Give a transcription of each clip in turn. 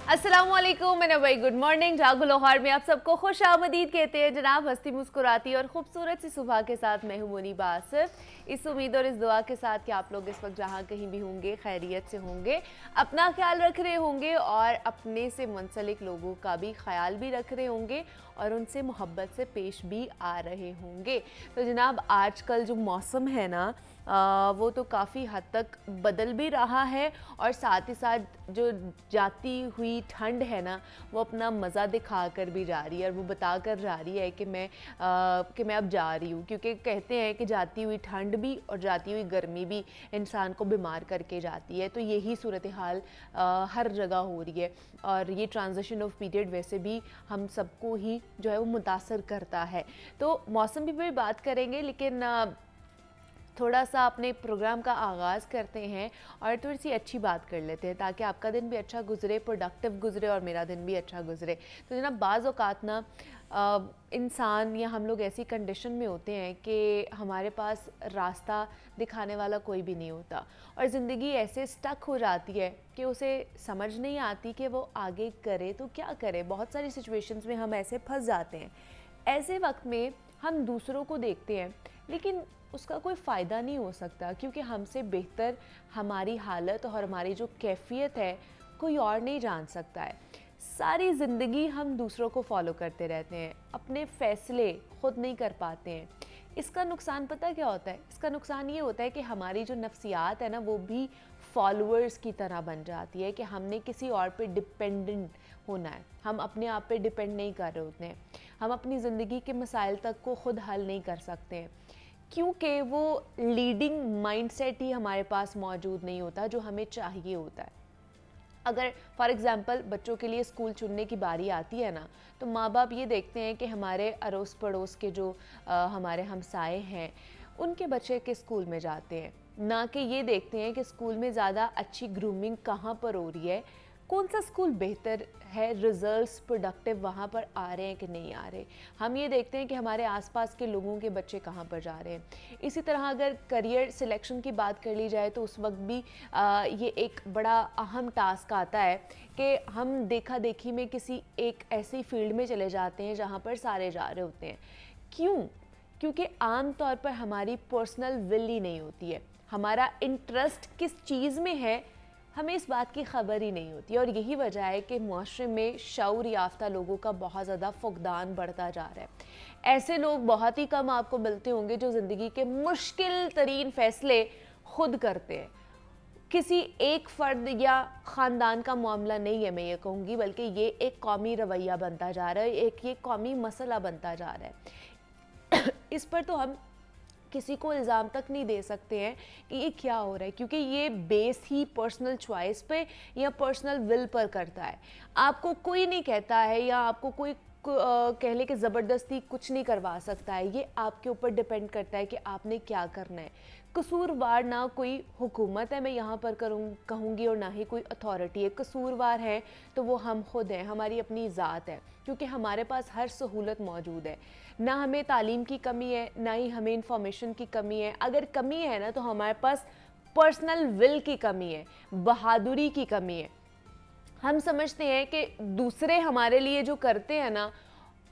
अस्सलामुअलैकुम and very good morning. जागो लाहौर में आप सबको खुश आमदीद कहते हैं जनाब। हंसती मुस्कुराती और खूबसूरत सी सुबह के साथ मैं हूं मुनीबा आसिफ। इस उम्मीद और इस दुआ के साथ कि आप लोग इस वक्त जहां कहीं भी होंगे खैरियत से होंगे, अपना ख्याल रख रहे होंगे और अपने से मुंसलिक लोगों का भी ख्याल भी रख रहे होंगे और उनसे मोहब्बत से पेश भी आ रहे होंगे। तो जनाब आजकल जो मौसम है ना वो तो काफ़ी हद तक बदल भी रहा है और साथ ही साथ जो जाती हुई ठंड है ना वो अपना मज़ा दिखा कर भी जा रही है और वो बता कर जा रही है कि मैं अब जा रही हूँ, क्योंकि कहते हैं कि जाती हुई ठंड भी और जाती हुई गर्मी भी इंसान को बीमार करके जाती है। तो यही सूरत हाल हर जगह हो रही है और ये ट्रांजिशन ऑफ पीरियड वैसे भी हम सबको ही जो है वो मुतासर करता है। तो मौसम की भी बात करेंगे, लेकिन थोड़ा सा अपने प्रोग्राम का आगाज़ करते हैं और थोड़ी सी अच्छी बात कर लेते हैं ताकि आपका दिन भी अच्छा गुजरे, प्रोडक्टिव गुजरे और मेरा दिन भी अच्छा गुजरे। तो जनाब बाज़ औक़ात ना इंसान या हम लोग ऐसी कंडीशन में होते हैं कि हमारे पास रास्ता दिखाने वाला कोई भी नहीं होता और ज़िंदगी ऐसे स्टक हो जाती है कि उसे समझ नहीं आती कि वो आगे करे तो क्या करे। बहुत सारी सिचुएशंस में हम ऐसे फंस जाते हैं। ऐसे वक्त में हम दूसरों को देखते हैं लेकिन उसका कोई फ़ायदा नहीं हो सकता, क्योंकि हमसे बेहतर हमारी हालत और हमारी जो कैफियत है कोई और नहीं जान सकता है। सारी ज़िंदगी हम दूसरों को फॉलो करते रहते हैं, अपने फ़ैसले ख़ुद नहीं कर पाते हैं। इसका नुकसान पता क्या होता है? इसका नुकसान ये होता है कि हमारी जो नफ्सियात है ना वो भी फॉलोअर्स की तरह बन जाती है कि हमने किसी और पे डिपेंडेंट होना है, हम अपने आप पे डिपेंड नहीं कर रहे होते हैं। हम अपनी ज़िंदगी के मसाइल तक को ख़ुद हल नहीं कर सकते हैं क्योंकि वो लीडिंग माइंडसेट ही हमारे पास मौजूद नहीं होता जो हमें चाहिए होता है। अगर फॉर एग्ज़ाम्पल बच्चों के लिए स्कूल चुनने की बारी आती है ना तो माँ बाप ये देखते हैं कि हमारे अड़ोस पड़ोस के जो हमारे हमसाए हैं उनके बच्चे किस स्कूल में जाते हैं, ना कि ये देखते हैं कि स्कूल में ज़्यादा अच्छी ग्रूमिंग कहाँ पर हो रही है, कौन सा स्कूल बेहतर है, रिज़ल्ट्स प्रोडक्टिव वहाँ पर आ रहे हैं कि नहीं आ रहे। हम ये देखते हैं कि हमारे आसपास के लोगों के बच्चे कहाँ पर जा रहे हैं। इसी तरह अगर करियर सिलेक्शन की बात कर ली जाए तो उस वक्त भी ये एक बड़ा अहम टास्क आता है कि हम देखा देखी में किसी एक ऐसी फील्ड में चले जाते हैं जहाँ पर सारे जा रहे होते हैं। क्यों? क्योंकि आम तौर पर हमारी पर्सनल विल ही नहीं होती है, हमारा इंटरेस्ट किस चीज़ में है हमें इस बात की खबर ही नहीं होती। और यही वजह है कि मुआशरे में शऊर याफ्ता लोगों का बहुत ज़्यादा फुकदान बढ़ता जा रहा है। ऐसे लोग बहुत ही कम आपको मिलते होंगे जो ज़िंदगी के मुश्किल तरीन फ़ैसले खुद करते हैं। किसी एक फ़र्द या ख़ानदान का मामला नहीं है, मैं ये कहूँगी, बल्कि ये एक कौमी रवैया बनता जा रहा है, एक ये कौमी मसला बनता जा रहा है। इस पर तो हम किसी को इल्ज़ाम तक नहीं दे सकते हैं कि ये क्या हो रहा है, क्योंकि ये बेस ही पर्सनल चॉइस पे या पर्सनल विल पर करता है। आपको कोई नहीं कहता है या आपको कोई कह ले कि ज़बरदस्ती कुछ नहीं करवा सकता है, ये आपके ऊपर डिपेंड करता है कि आपने क्या करना है। कसूरवार ना कोई हुकूमत है मैं यहाँ पर कहूँगी और ना ही कोई अथॉरिटी है। कसूरवार है तो वो हम खुद हैं, हमारी अपनी ज़ात है, क्योंकि हमारे पास हर सहूलत मौजूद है। ना हमें तालीम की कमी है, ना ही हमें इंफॉर्मेशन की कमी है। अगर कमी है ना तो हमारे पास पर्सनल विल की कमी है, बहादुरी की कमी है। हम समझते हैं कि दूसरे हमारे लिए जो करते हैं ना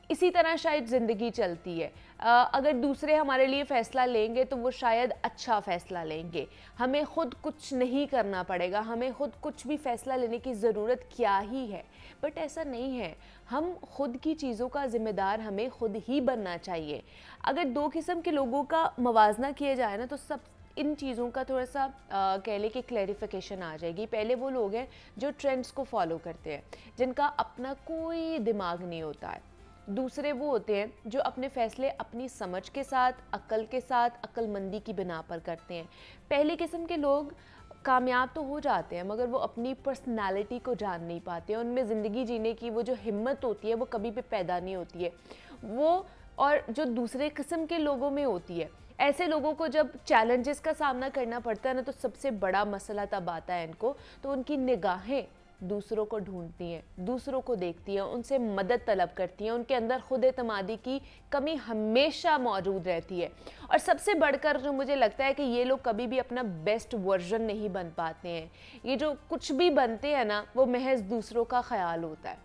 इसी तरह शायद ज़िंदगी चलती है। अगर दूसरे हमारे लिए फ़ैसला लेंगे तो वो शायद अच्छा फ़ैसला लेंगे, हमें ख़ुद कुछ नहीं करना पड़ेगा, हमें ख़ुद कुछ भी फ़ैसला लेने की ज़रूरत क्या ही है। बट ऐसा नहीं है, हम ख़ुद की चीज़ों का ज़िम्मेदार हमें ख़ुद ही बनना चाहिए। अगर दो किस्म के लोगों का मवाजना किया जाए ना तो सब इन चीज़ों का थोड़ा सा कह लें कि क्लैरिफिकेशन आ जाएगी। पहले वो लोग हैं जो ट्रेंड्स को फॉलो करते हैं, जिनका अपना कोई दिमाग नहीं होता है। दूसरे वो होते हैं जो अपने फ़ैसले अपनी समझ के साथ, अक्ल के साथ, अक्लमंदी की बिना पर करते हैं। पहली किस्म के लोग कामयाब तो हो जाते हैं मगर वो अपनी पर्सनालिटी को जान नहीं पाते, उनमें ज़िंदगी जीने की वो जो हिम्मत होती है वो कभी भी पैदा नहीं होती है वो। और जो दूसरे किस्म के लोगों में होती है, ऐसे लोगों को जब चैलेंजेस का सामना करना पड़ता है ना तो सबसे बड़ा मसला तब आता है इनको, तो उनकी निगाहें दूसरों को ढूंढती हैं, दूसरों को देखती हैं, उनसे मदद तलब करती हैं, उनके अंदर खुद एतमादी की कमी हमेशा मौजूद रहती है। और सबसे बढ़कर जो मुझे लगता है कि ये लोग कभी भी अपना बेस्ट वर्जन नहीं बन पाते हैं। ये जो कुछ भी बनते हैं ना, वो महज दूसरों का ख्याल होता है।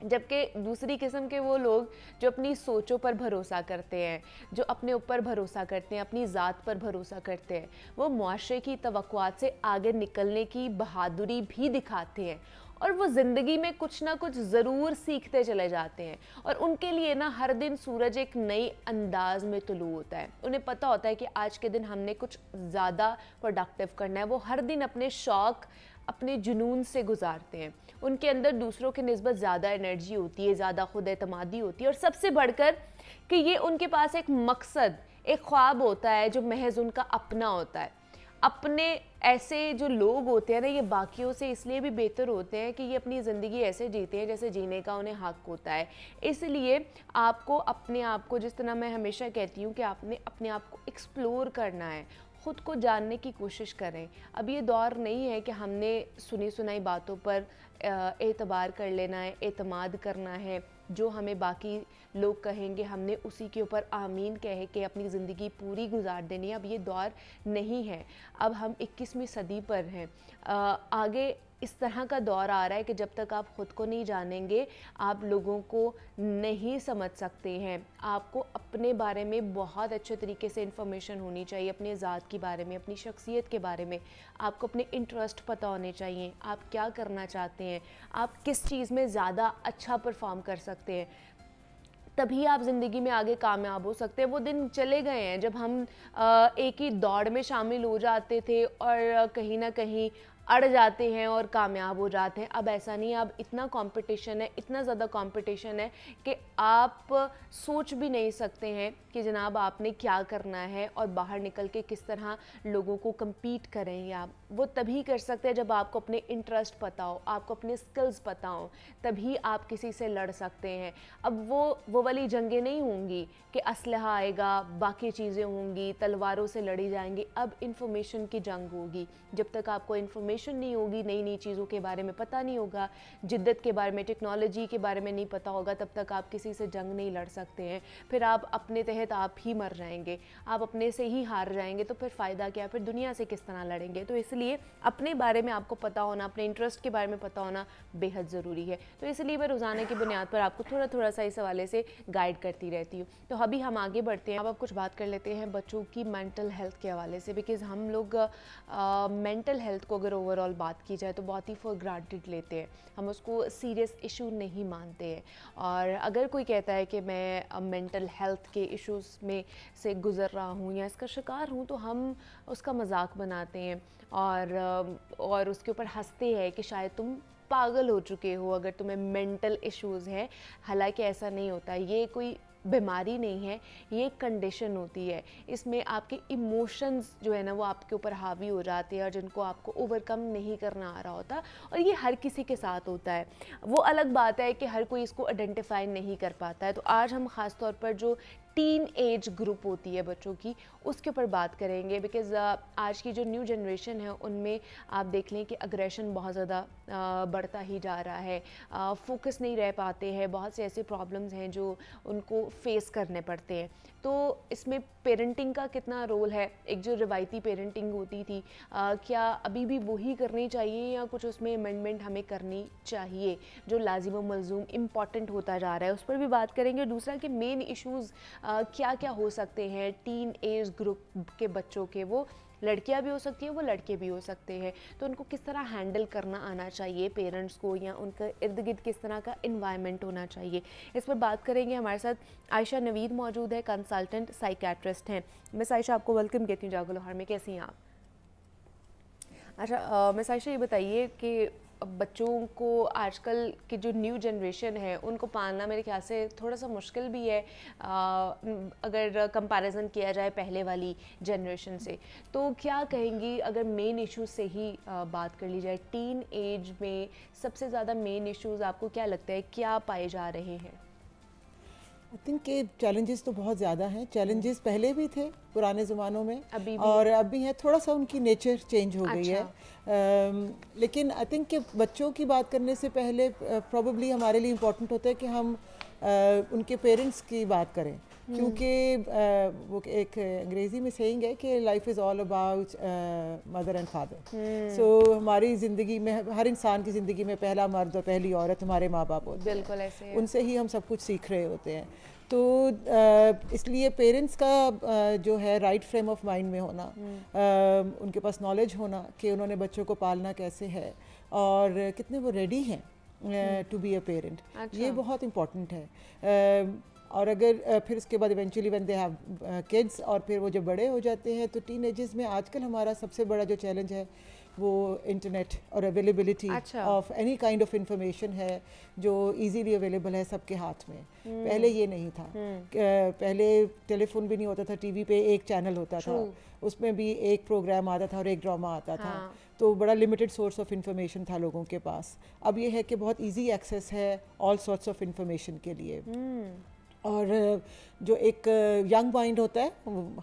जबकि दूसरी किस्म के वो लोग जो अपनी सोचों पर भरोसा करते हैं, जो अपने ऊपर भरोसा करते हैं, अपनी ज़ात पर भरोसा करते हैं, वो मुआशरे की तवक्कुआत से आगे निकलने की बहादुरी भी दिखाते हैं और वो ज़िंदगी में कुछ ना कुछ ज़रूर सीखते चले जाते हैं। और उनके लिए ना हर दिन सूरज एक नई अंदाज में तुलू होता है। उन्हें पता होता है कि आज के दिन हमने कुछ ज़्यादा प्रोडक्टिव करना है। वो हर दिन अपने शौक़, अपने जुनून से गुजारते हैं। उनके अंदर दूसरों की निस्बत ज़्यादा एनर्जी होती है, ज़्यादा खुद एतमादी होती है और सबसे बढ़कर कि ये उनके पास एक मकसद, एक ख्वाब होता है जो महज उनका अपना होता है। अपने ऐसे जो लोग होते हैं ना, ये बाकियों से इसलिए भी बेहतर होते हैं कि ये अपनी ज़िंदगी ऐसे जीते हैं जैसे जीने का उन्हें हक़ होता है। इसलिए आपको अपने आप को, जिस तरह मैं हमेशा कहती हूँ कि आपने अपने आप को एक्सप्लोर करना है, ख़ुद को जानने की कोशिश करें। अब ये दौर नहीं है कि हमने सुनी सुनाई बातों पर एतबार कर लेना है, एतमाद करना है, जो हमें बाकी लोग कहेंगे हमने उसी के ऊपर आमीन कह के अपनी ज़िंदगी पूरी गुजार देनी है। अब ये दौर नहीं है। अब हम 21वीं सदी पर हैं। आगे इस तरह का दौर आ रहा है कि जब तक आप ख़ुद को नहीं जानेंगे, आप लोगों को नहीं समझ सकते हैं। आपको अपने बारे में बहुत अच्छे तरीके से इन्फॉर्मेशन होनी चाहिए, अपने ज़ात के बारे में, अपनी शख्सियत के बारे में। आपको अपने इंटरेस्ट पता होने चाहिए, आप क्या करना चाहते हैं, आप किस चीज़ में ज़्यादा अच्छा परफॉर्म कर सकते हैं। तभी आप ज़िंदगी में आगे कामयाब हो सकते हैं। वो दिन चले गए हैं जब हम एक ही दौड़ में शामिल हो जाते थे और कहीं ना कहीं अड़ जाते हैं और कामयाब हो जाते हैं। अब ऐसा नहीं है। अब इतना कंपटीशन है, इतना ज़्यादा कंपटीशन है कि आप सोच भी नहीं सकते हैं कि जनाब आपने क्या करना है और बाहर निकल के किस तरह लोगों को compete करेंगे। आप वो तभी कर सकते हैं जब आपको अपने इंटरेस्ट पता हो, आपको अपने स्किल्स पता हो, तभी आप किसी से लड़ सकते हैं। अब वो वाली जंगें नहीं होंगी कि असलहा आएगा, बाकी चीज़ें होंगी, तलवारों से लड़ी जाएंगी। अब इंफॉर्मेशन की जंग होगी। जब तक आपको इंफॉर्मेशन नहीं होगी, नई नई चीज़ों के बारे में पता नहीं होगा, जिद्दत के बारे में, टेक्नोलॉजी के बारे में नहीं पता होगा, तब तक आप किसी से जंग नहीं लड़ सकते हैं। फिर आप अपने तहत आप ही मर जाएंगे, आप अपने से ही हार जाएंगे। तो फिर फ़ायदा क्या, फिर दुनिया से किस तरह लड़ेंगे। तो इसलिए अपने बारे में आपको पता होना, अपने इंटरेस्ट के बारे में पता होना बेहद ज़रूरी है। तो इसलिए मैं रोज़ाना की बुनियाद पर आपको थोड़ा थोड़ा सा इस हवाले से गाइड करती रहती हूँ। तो अभी हम आगे बढ़ते हैं। अब कुछ बात कर लेते हैं बच्चों की मेंटल हेल्थ के हवाले से, बिकॉज़ हम लोग मेंटल हेल्थ को अगर ओवरऑल बात की जाए तो बहुत ही फॉर ग्रांटेड लेते हैं, हम उसको सीरियस इशू नहीं मानते हैं। और अगर कोई कहता है कि मैं मेंटल हेल्थ के इश्यूज़ में से गुज़र रहा हूँ या इसका शिकार हूँ, तो हम उसका मजाक बनाते हैं और उसके ऊपर हंसते हैं कि शायद तुम पागल हो चुके हो अगर तुम्हें मेंटल इश्यूज़ हैं। हालांकि ऐसा नहीं होता। ये कोई बीमारी नहीं है, ये एक कंडीशन होती है। इसमें आपके इमोशंस जो है ना वो आपके ऊपर हावी हो जाते हैं और जिनको आपको ओवरकम नहीं करना आ रहा होता, और ये हर किसी के साथ होता है। वो अलग बात है कि हर कोई इसको आइडेंटिफाई नहीं कर पाता है। तो आज हम ख़ास तौर पर जो टीन एज ग्रुप होती है बच्चों की, उसके ऊपर बात करेंगे। बिकॉज़ आज की जो न्यू जनरेशन है उनमें आप देख लें कि अग्रेशन बहुत ज़्यादा बढ़ता ही जा रहा है। फोकस नहीं रह पाते हैं, बहुत से ऐसे प्रॉब्लम्स हैं जो उनको फेस करने पड़ते हैं। तो इसमें पेरेंटिंग का कितना रोल है, एक जो रिवायती पेरेंटिंग होती थी, क्या अभी भी वही करनी चाहिए या कुछ उसमें अमेंडमेंट हमें करनी चाहिए, जो लाजिम व मलजूम इम्पॉर्टेंट होता जा रहा है, उस पर भी बात करेंगे। दूसरा कि मेन इश्यूज़ क्या क्या हो सकते हैं टीन एज ग्रुप के बच्चों के, वो लड़कियां भी हो सकती हैं, वो लड़के भी हो सकते हैं, तो उनको किस तरह हैंडल करना आना चाहिए पेरेंट्स को, या उनका इर्द गिर्द किस तरह का इन्वायरमेंट होना चाहिए, इस पर बात करेंगे। हमारे साथ आयशा नवीद मौजूद है, कंसल्टेंट साइकेट्रिस्ट हैं। मिस आयशा, आपको वेलकम कहती हूँ जागो लोहार में। कैसी हैं आप? अच्छा मिस आयशा, ये बताइए कि बच्चों को आजकल की जो न्यू जनरेशन है उनको पालना मेरे ख्याल से थोड़ा सा मुश्किल भी है अगर कंपैरिजन किया जाए पहले वाली जनरेशन से। तो क्या कहेंगी अगर मेन इश्यूज से ही बात कर ली जाए, टीन एज में सबसे ज़्यादा मेन इश्यूज आपको क्या लगता है क्या पाए जा रहे हैं? आई थिंक के चैलेंजेस तो बहुत ज़्यादा हैं। चैलेंजेस पहले भी थे पुराने ज़मानों में, अभी भी। और अभी है, थोड़ा सा उनकी नेचर चेंज हो गई है। लेकिन आई थिंक कि बच्चों की बात करने से पहले प्रॉबेबली हमारे लिए इम्पोर्टेंट होता है कि हम उनके पेरेंट्स की बात करें, क्योंकि वो एक अंग्रेज़ी में सेइंग है कि life is all about mother and father. So हमारी ज़िंदगी में, हर इंसान की ज़िंदगी में पहला मर्द और पहली औरत हमारे माँ बाप होते हैं। बिल्कुल ऐसे है। उनसे ही हम सब कुछ सीख रहे होते हैं। तो इसलिए पेरेंट्स का जो है राइट फ्रेम ऑफ माइंड में होना, उनके पास नॉलेज होना कि उन्होंने बच्चों को पालना कैसे है और कितने वो रेडी हैं टू बी अ पेरेंट, ये बहुत इम्पॉर्टेंट है। और अगर फिर उसके बाद eventually when they have kids, और फिर वो जब बड़े हो जाते हैं तो टीनेजर्स में आजकल हमारा सबसे बड़ा जो चैलेंज है वो इंटरनेट और availability of any kind of information है जो इजीली अवेलेबल है सबके हाथ में। पहले ये नहीं था। पहले टेलीफोन भी नहीं होता था, टीवी पे एक चैनल होता था, उसमें भी एक प्रोग्राम आता था और एक ड्रामा आता था। तो बड़ा लिमिटेड सोर्स ऑफ इंफॉर्मेशन था लोगों के पास। अब ये है कि बहुत इजी एक्सेस है ऑल सॉर्ट्स ऑफ इंफॉर्मेशन के लिए। और जो एक यंग माइंड होता है,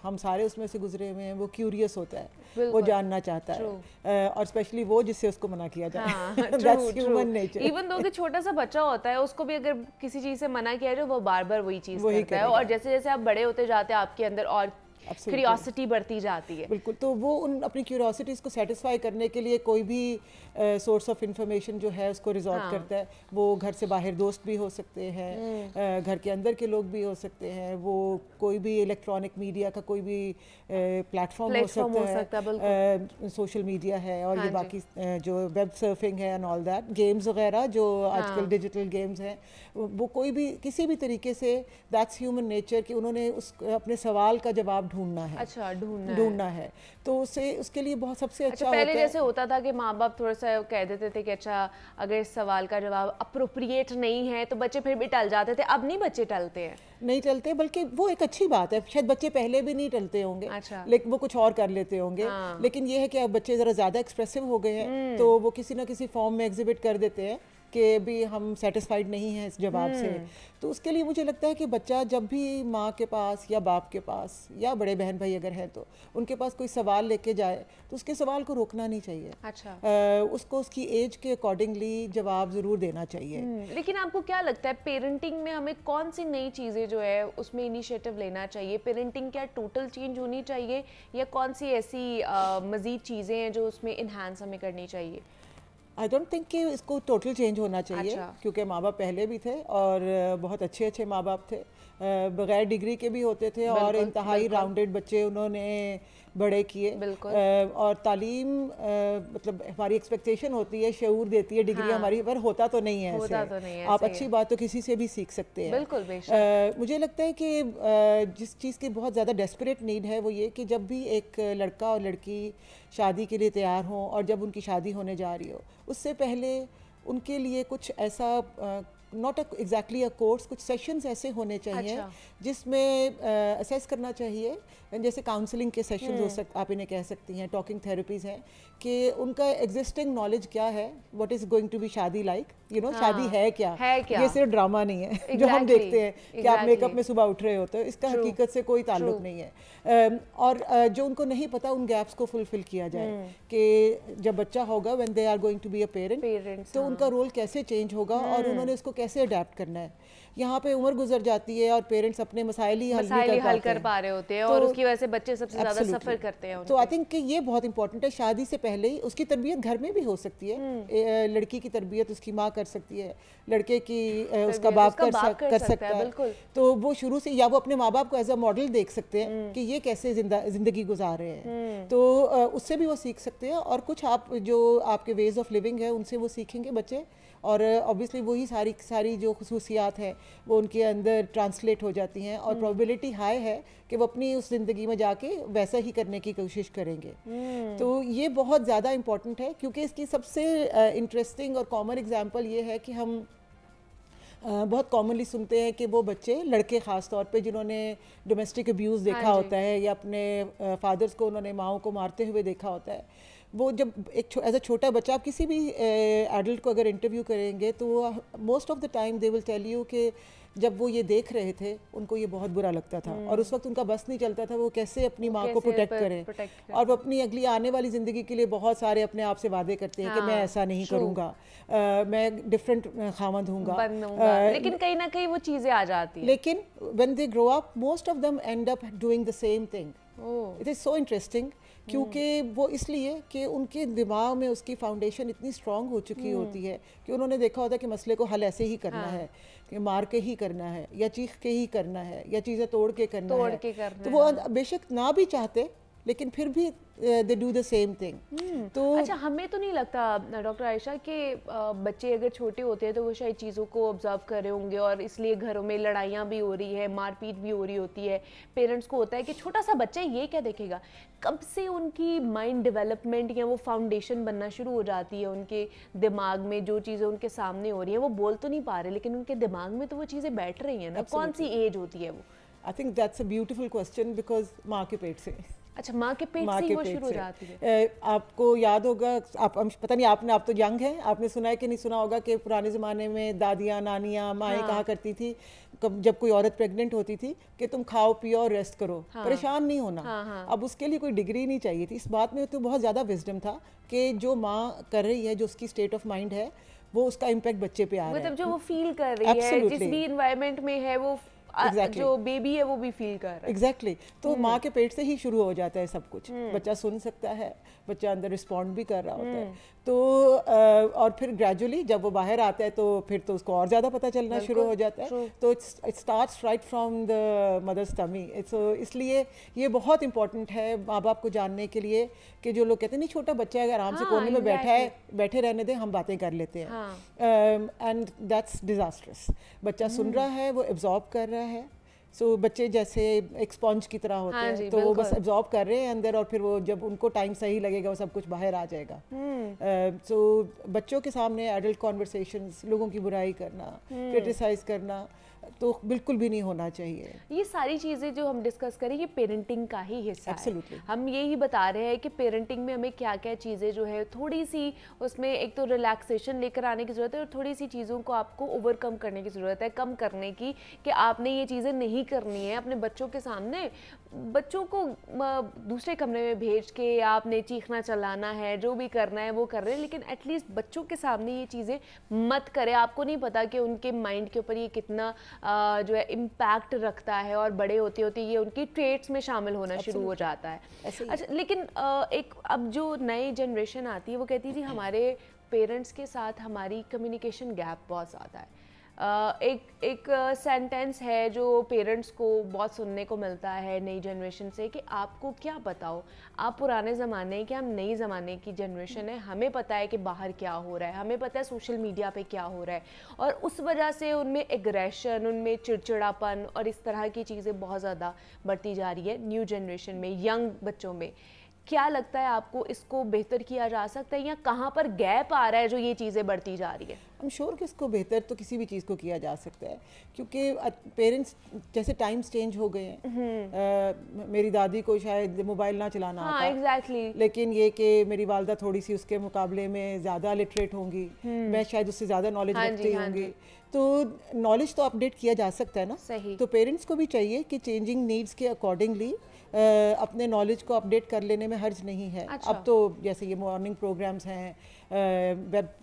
हम सारे उसमें से गुजरे हुए हैं, वो क्यूरियस होता है, वो जानना चाहता है, और स्पेशली वो जिससे उसको मना किया जाए। That's human nature. Even though कि छोटा सा बच्चा होता है, उसको भी अगर किसी चीज़ से मना किया जाए वो बार बार वही चीज़ करता है, और जैसे जैसे आप बड़े होते जाते हैं आपके अंदर और क्यूरियोसिटी बढ़ती जाती है। बिल्कुल। तो वो उन अपनी क्यूरियोसिटीज़ को सेटिस्फाई करने के लिए कोई भी सोर्स ऑफ इंफॉर्मेशन जो है उसको रिजॉर्ट करता है। वो घर से बाहर दोस्त भी हो सकते हैं, घर के अंदर के लोग भी हो सकते हैं, वो कोई भी इलेक्ट्रॉनिक मीडिया का कोई भी प्लेटफॉर्म हो सकता है, सोशल मीडिया है, और ये बाकी जो वेब सर्फिंग है एंड ऑल दैट, गेम्स वगैरह जो आजकल डिजिटल गेम्स हैं, वो कोई भी किसी भी तरीके से, दैट्स ह्यूमन नेचर कि उन्होंने उस अपने सवाल का जवाब ढूंढना है। अच्छा, ढूंढना है। तो उसके लिए बहुत सबसे अच्छा पहले जैसे होता था कि माँ बाप थोड़ा सा कह देते थे कि अच्छा अगर इस सवाल का जवाब अप्रोप्रिएट नहीं है तो बच्चे फिर भी टल जाते थे। अब नहीं बच्चे टलते हैं, नहीं टलते, बल्कि वो एक अच्छी बात है। शायद बच्चे पहले भी नहीं टलते होंगे, अच्छा, लेकिन वो कुछ और कर लेते होंगे। लेकिन ये है कि अब बच्चे ज़रा ज़्यादा एक्सप्रेसिव हो गए हैं, तो वो किसी ना किसी फॉर्म में एग्जिबिट कर देते हैं कि भी हम सेटिस्फाइड नहीं हैं इस जवाब से। तो उसके लिए मुझे लगता है कि बच्चा जब भी माँ के पास या बाप के पास या बड़े बहन भाई अगर हैं तो उनके पास कोई सवाल लेके जाए तो उसके सवाल को रोकना नहीं चाहिए। अच्छा। उसको उसकी एज के अकॉर्डिंगली जवाब ज़रूर देना चाहिए। लेकिन आपको क्या लगता है पेरेंटिंग में हमें कौन सी नई चीज़ें जो है उसमें इनिशिएटिव लेना चाहिए? पेरेंटिंग क्या टोटल चेंज होनी चाहिए या कौन सी ऐसी मज़ीद चीज़ें हैं जो उसमें इन्हांस हमें करनी चाहिए? आई डोंट थिंक कि इसको टोटल चेंज होना चाहिए। अच्छा। क्योंकि माँ बाप पहले भी थे और बहुत अच्छे अच्छे माँ बाप थे, बगैर डिग्री के भी होते थे, और इंतहाई राउंडेड बच्चे उन्होंने बड़े किए। और तालीम मतलब हमारी एक्सपेक्टेशन होती है, शऊर देती है डिग्री हमारी, पर होता तो नहीं है ऐसे। आप अच्छी बात तो किसी से भी सीख सकते हैं। बिल्कुल, बेशक। मुझे लगता है कि जिस चीज़ की बहुत ज़्यादा डेस्परेट नीड है वो ये कि जब भी एक लड़का और लड़की शादी के लिए तैयार हों और जब उनकी शादी होने जा रही हो, उससे पहले उनके लिए कुछ ऐसा नॉट एग्जैक्टली अ कोर्स, कुछ सेशंस ऐसे होने चाहिए। अच्छा। जिसमें असेस करना चाहिए, जैसे काउंसलिंग के सेशंस हो सकते, आप इन्हें कह सकती हैं, टॉकिंग थेरेपीज हैं, कि उनका एग्जिस्टिंग नॉलेज क्या है, what is going to be shaadi like, you know, शादी है क्या? ये सिर्फ ड्रामा नहीं है जो हम देखते हैं कि आप मेकअप में सुबह उठ रहे होते हो, इसका हकीकत से कोई ताल्लुक नहीं है। और जो उनको नहीं पता उन गैप्स को फुलफिल किया जाए कि जब बच्चा होगा, when they are going to be a parent, तो उनका रोल कैसे चेंज होगा और उन्होंने उसको कैसे अडेप्ट करना है। यहाँ पे उम्र गुजर जाती है और पेरेंट्स अपने मसाइल ही हल कर पा रहे होते हैं, और उसकी वजह से बच्चे सबसे ज़्यादा सफ़र करते हैं। तो आई थिंक कि ये बहुत इंपॉर्टेंट है। शादी से पहले ही उसकी तरबियत घर में भी हो सकती है। लड़की की तरबियत उसकी माँ कर सकती है, लड़के की उसका बाप कर सकता है। तो वो शुरू से, या वो अपने माँ बाप को एज अ मॉडल देख सकते हैं कि ये कैसे जिंदगी गुजार रहे हैं, तो उससे भी वो सीख सकते हैं। और कुछ आप जो आपके वेज ऑफ लिविंग है उनसे वो सीखेंगे बच्चे, और ऑब्वियसली वही सारी जो खुसूसियात हैं वो उनके अंदर ट्रांसलेट हो जाती हैं, और प्रोबेबिलिटी हाई है कि वो अपनी उस ज़िंदगी में जाके वैसा ही करने की कोशिश करेंगे। तो ये बहुत ज़्यादा इम्पॉर्टेंट है, क्योंकि इसकी सबसे इंटरेस्टिंग और कॉमन एग्जांपल ये है कि हम बहुत कॉमनली सुनते हैं कि वो बच्चे, लड़के ख़ास तौर पे, जिन्होंने डोमेस्टिक अब्यूज़ देखा होता है या अपने फादर्स को, उन्होंने माओं को मारते हुए देखा होता है, वो जब एक एज अ छोटा बच्चा, आप किसी भी एडल्ट को अगर इंटरव्यू करेंगे तो most of the time they will tell you कि जब वो ये देख रहे थे उनको ये बहुत बुरा लगता था और उस वक्त उनका बस नहीं चलता था वो कैसे अपनी माँ को प्रोटेक्ट करें और वो अपनी अगली आने वाली ज़िंदगी के लिए बहुत सारे अपने आप से वादे करते हैं कि मैं ऐसा नहीं करूँगा, मैं डिफरेंट खामद हूँगा, लेकिन कहीं ना कहीं वो चीज़ें आ जाती हैं। लेकिन when they grow up most of them and up doing the same thing. It is so interesting क्योंकि वो इसलिए कि उनके दिमाग में उसकी फाउंडेशन इतनी स्ट्रांग हो चुकी होती है कि उन्होंने देखा होता है कि मसले को हल ऐसे ही करना है, कि मार के ही करना है या चीख के ही करना है या चीज़ें तोड़ के करना है। तो वो बेशक ना भी चाहते लेकिन फिर भी they do the same thing. तो अच्छा, हमें तो नहीं लगता डॉक्टर आयशा कि बच्चे अगर छोटे होते हैं तो वो शायद चीज़ों को ऑब्जर्व कर रहे होंगे और इसलिए घरों में लड़ाइयाँ भी हो रही है, मारपीट भी हो रही होती है। पेरेंट्स को होता है कि छोटा सा बच्चा ये क्या देखेगा, कब से उनकी माइंड डेवलपमेंट या वो फाउंडेशन बनना शुरू हो जाती है उनके दिमाग में। जो चीज़ें उनके सामने हो रही हैं वो बोल तो नहीं पा रहे लेकिन उनके दिमाग में तो वो चीज़ें बैठ रही हैं ना। कौन सी एज होती है वो? I think that's a beautiful question because माँ के पेट से। अच्छा, माँ के पेट से ही वो शुरू हो जाती है। आपको याद होगा, आप पता नहीं आप तो यंग हैं, आपने सुना है कि नहीं सुना होगा कि पुराने ज़माने में दादियाँ नानियाँ माएँ कहा करती थी जब कोई औरत प्रेग्नेंट होती थी कि तुम खाओ पियो और रेस्ट करो, परेशान नहीं होना। अब उसके लिए कोई डिग्री नहीं चाहिए थी। इस बात में तो बहुत ज़्यादा विजडम था कि जो माँ कर रही है, जो उसकी स्टेट ऑफ माइंड है, वो उसका इम्पैक्ट बच्चे पे आ रहा है। मतलब जो वो फील कर रही है, जिस भी इन्वायरमेंट में है वो Exactly. जो बेबी है वो भी फील कर रहा है। एग्जैक्टली तो माँ के पेट से ही शुरू हो जाता है सब कुछ। बच्चा सुन सकता है, बच्चा अंदर रिस्पॉन्ड भी कर रहा होता है। तो और फिर ग्रेजुअली जब वो बाहर आता है तो फिर तो उसको और ज़्यादा पता चलना शुरू हो जाता है। तो it starts right from the mother's tummy. इसलिए ये बहुत इंपॉर्टेंट है माँ बाप को जानने के लिए कि जो लोग कहते हैं नहीं छोटा बच्चा है आराम से कोने में बैठा है, बैठे रहने दें, हम बातें कर लेते हैं, एंड दैट्स डिजास्टरस। बच्चा सुन रहा है, वो एब्जॉर्ब कर रहा है। बच्चे जैसे एक स्पॉन्ज की तरह होते हैं, तो वो बस एब्जॉर्ब कर रहे हैं अंदर और फिर वो जब उनको टाइम सही लगेगा वो सब कुछ बाहर आ जाएगा। बच्चों के सामने एडल्ट कॉन्वर्सेशंस, लोगों की बुराई करना, क्रिटिसाइज करना तो बिल्कुल भी नहीं होना चाहिए। ये सारी चीज़ें जो हम डिस्कस करें ये पेरेंटिंग का ही हिस्सा है। हम यही बता रहे हैं कि पेरेंटिंग में हमें क्या क्या चीज़ें जो है थोड़ी सी उसमें एक तो रिलैक्सेशन लेकर आने की ज़रूरत है और थोड़ी सी चीज़ों को आपको ओवरकम करने की ज़रूरत है, कम करने की, कि आपने ये चीज़ें नहीं करनी है अपने बच्चों के सामने। बच्चों को दूसरे कमरे में भेज के आपने चीखना चलाना है, जो भी करना है वो कर रहे हैं, लेकिन एटलीस्ट बच्चों के सामने ये चीज़ें मत करें। आपको नहीं पता कि उनके माइंड के ऊपर ये कितना जो है इम्पैक्ट रखता है और बड़े होते होते ये उनकी ट्रेट्स में शामिल होना शुरू हो जाता है। अच्छा, लेकिन एक अब जो नई जनरेशन आती है वो कहती थी हमारे पेरेंट्स के साथ हमारी कम्युनिकेशन गैप बहुत ज़्यादा है। एक सेंटेंस है जो पेरेंट्स को बहुत सुनने को मिलता है नई जनरेशन से कि आपको क्या बताओ, आप पुराने ज़माने के, हम नई ज़माने की जनरेशन है, हमें पता है कि बाहर क्या हो रहा है, हमें पता है सोशल मीडिया पे क्या हो रहा है, और उस वजह से उनमें एग्रेशन, उनमें चिड़चिड़ापन और इस तरह की चीज़ें बहुत ज़्यादा बढ़ती जा रही है न्यू जनरेशन में, यंग बच्चों में। क्या लगता है आपको, इसको बेहतर किया जा सकता है या कहाँ पर गैप आ रहा है जो ये चीज़ें बढ़ती जा रही है? आई एम श्योर कि इसको बेहतर तो किसी भी चीज़ को किया जा सकता है क्योंकि पेरेंट्स जैसे टाइम्स चेंज हो गए हैं। मेरी दादी को शायद मोबाइल ना चलाना आता, एग्जैक्टली, लेकिन ये कि मेरी वालदा थोड़ी सी उसके मुकाबले में ज़्यादा लिटरेट होंगी, मैं शायद उससे ज़्यादा नॉलेज रखती होंगी। तो नॉलेज तो अपडेट किया जा सकता है ना। सही। तो पेरेंट्स को भी चाहिए कि चेंजिंग नीड्स के अकॉर्डिंगली अपने नॉलेज को अपडेट कर लेने में हर्ज नहीं है। अच्छा। अब तो जैसे ये मॉर्निंग प्रोग्राम्स हैं,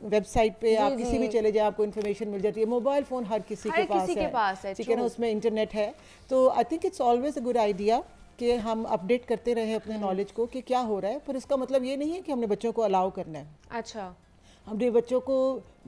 वेबसाइट पे आप किसी भी चले जाए आपको इन्फॉर्मेशन मिल जाती है, मोबाइल फ़ोन हर किसी के पास है, ठीक है ना, उसमें इंटरनेट है। तो I think it's always a good idea कि हम अपडेट करते रहे अपने नॉलेज को कि क्या हो रहा है, पर इसका मतलब ये नहीं है कि हमने बच्चों को अलाउ करना है। अच्छा, हमने बच्चों को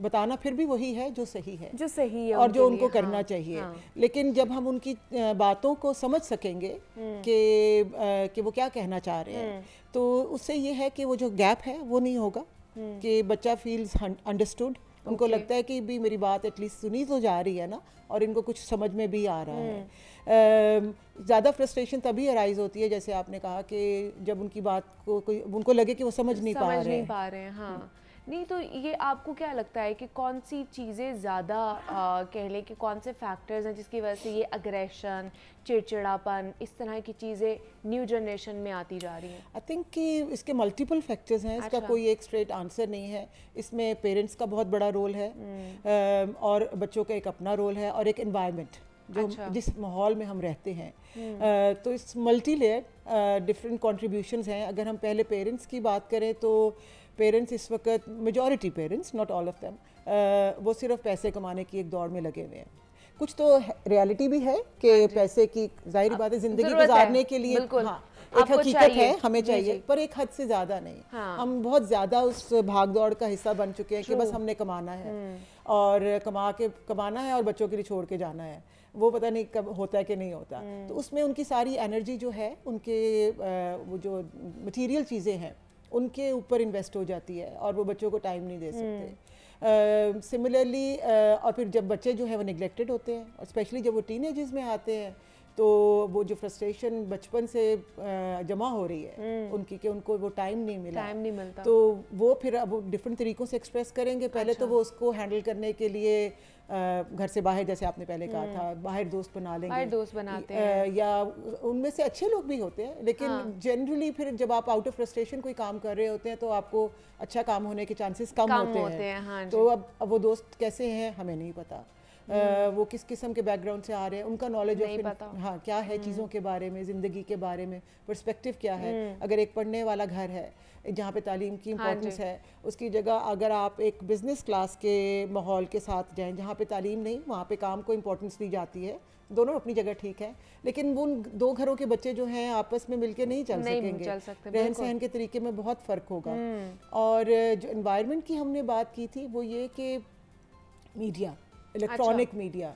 बताना फिर भी वही है जो सही है, और जो उनको करना चाहिए। लेकिन जब हम उनकी बातों को समझ सकेंगे कि वो क्या कहना चाह रहे हैं, तो उससे ये है कि वो जो गैप है वो नहीं होगा, कि बच्चा फील्स अंडरस्टूड, उनको लगता है कि भी मेरी बात एटलीस्ट सुनी तो जा रही है ना, और इनको कुछ समझ में भी आ रहा है। ज़्यादा फ्रस्ट्रेशन तभी अराइज होती है, जैसे आपने कहा, कि जब उनकी बात को कोई, उनको लगे कि वो समझ नहीं पा रहे हैं। हाँ, नहीं तो ये आपको क्या लगता है कि कौन सी चीज़ें ज़्यादा कह लें कि कौन से फैक्टर्स हैं जिसकी वजह से ये अग्रेशन, चिड़चिड़ापन, इस तरह की चीज़ें न्यू जनरेशन में आती जा रही हैं? आई थिंक कि इसके मल्टीपल फैक्टर्स हैं, इसका कोई एक स्ट्रेट आंसर नहीं है। इसमें पेरेंट्स का बहुत बड़ा रोल है और बच्चों का एक अपना रोल है और एक एनवायरनमेंट जो जिस माहौल में हम रहते हैं। तो इस मल्टी लेयर डिफरेंट कॉन्ट्रीब्यूशंस हैं। अगर हम पहले पेरेंट्स की बात करें तो पेरेंट्स इस वक्त, majority parents, not all of them, वो सिर्फ पैसे कमाने की एक दौड़ में लगे हुए हैं। कुछ तो रियलिटी भी है कि पैसे की, जाहिर बात है, जिंदगी गुजारने के लिए हाँ एक हकीकत है, हमें चाहिए, पर एक हद से ज़्यादा नहीं। हम बहुत ज़्यादा उस भाग दौड़ का हिस्सा बन चुके हैं कि बस हमने कमाना है और कमाना है और बच्चों के लिए छोड़ के जाना है। वो पता नहीं कब होता है कि नहीं होता। तो उसमें उनकी सारी एनर्जी जो है, उनके वो जो मटीरियल चीज़ें हैं उनके ऊपर इन्वेस्ट हो जाती है और वो बच्चों को टाइम नहीं दे सकते। सिमिलरली और फिर जब बच्चे जो है वो निगलेक्टेड होते हैं और स्पेशली जब वो टीनेजर्स में आते हैं तो वो जो फ्रस्ट्रेशन बचपन से जमा हो रही है उनकी, कि उनको वो टाइम नहीं मिलता, तो वो फिर अब डिफरेंट तरीक़ों से एक्सप्रेस करेंगे। पहले तो वो उसको हैंडल करने के लिए घर से बाहर, जैसे आपने पहले कहा था, बाहर दोस्त बना लेंगे, बाहर दोस्त बनाते हैं, या उनमें से अच्छे लोग भी होते हैं, लेकिन जनरली फिर जब आप आउट ऑफ फ्रस्ट्रेशन कोई काम कर रहे होते हैं तो आपको अच्छा काम होने के चांसेस कम होते हैं। तो अब वो दोस्त कैसे हैं हमें नहीं पता, वो किस किस्म के बैकग्राउंड से आ रहे हैं, उनका नॉलेज हाँ क्या है चीज़ों के बारे में, ज़िंदगी के बारे में, पर्सपेक्टिव क्या है। अगर एक पढ़ने वाला घर है जहाँ पे तालीम की इम्पोर्टेंस है, उसकी जगह अगर आप एक बिज़नेस क्लास के माहौल के साथ जाएं जहाँ पे तालीम नहीं, वहाँ पे काम को इम्पोर्टेंस दी जाती है, दोनों अपनी जगह ठीक है, लेकिन वो उन दो घरों के बच्चे जो हैं आपस में मिलके नहीं चल सकेंगे, रहन सहन के तरीके में बहुत फ़र्क होगा। और जो एनवायरनमेंट की हमने बात की थी वो ये कि media, electronic media,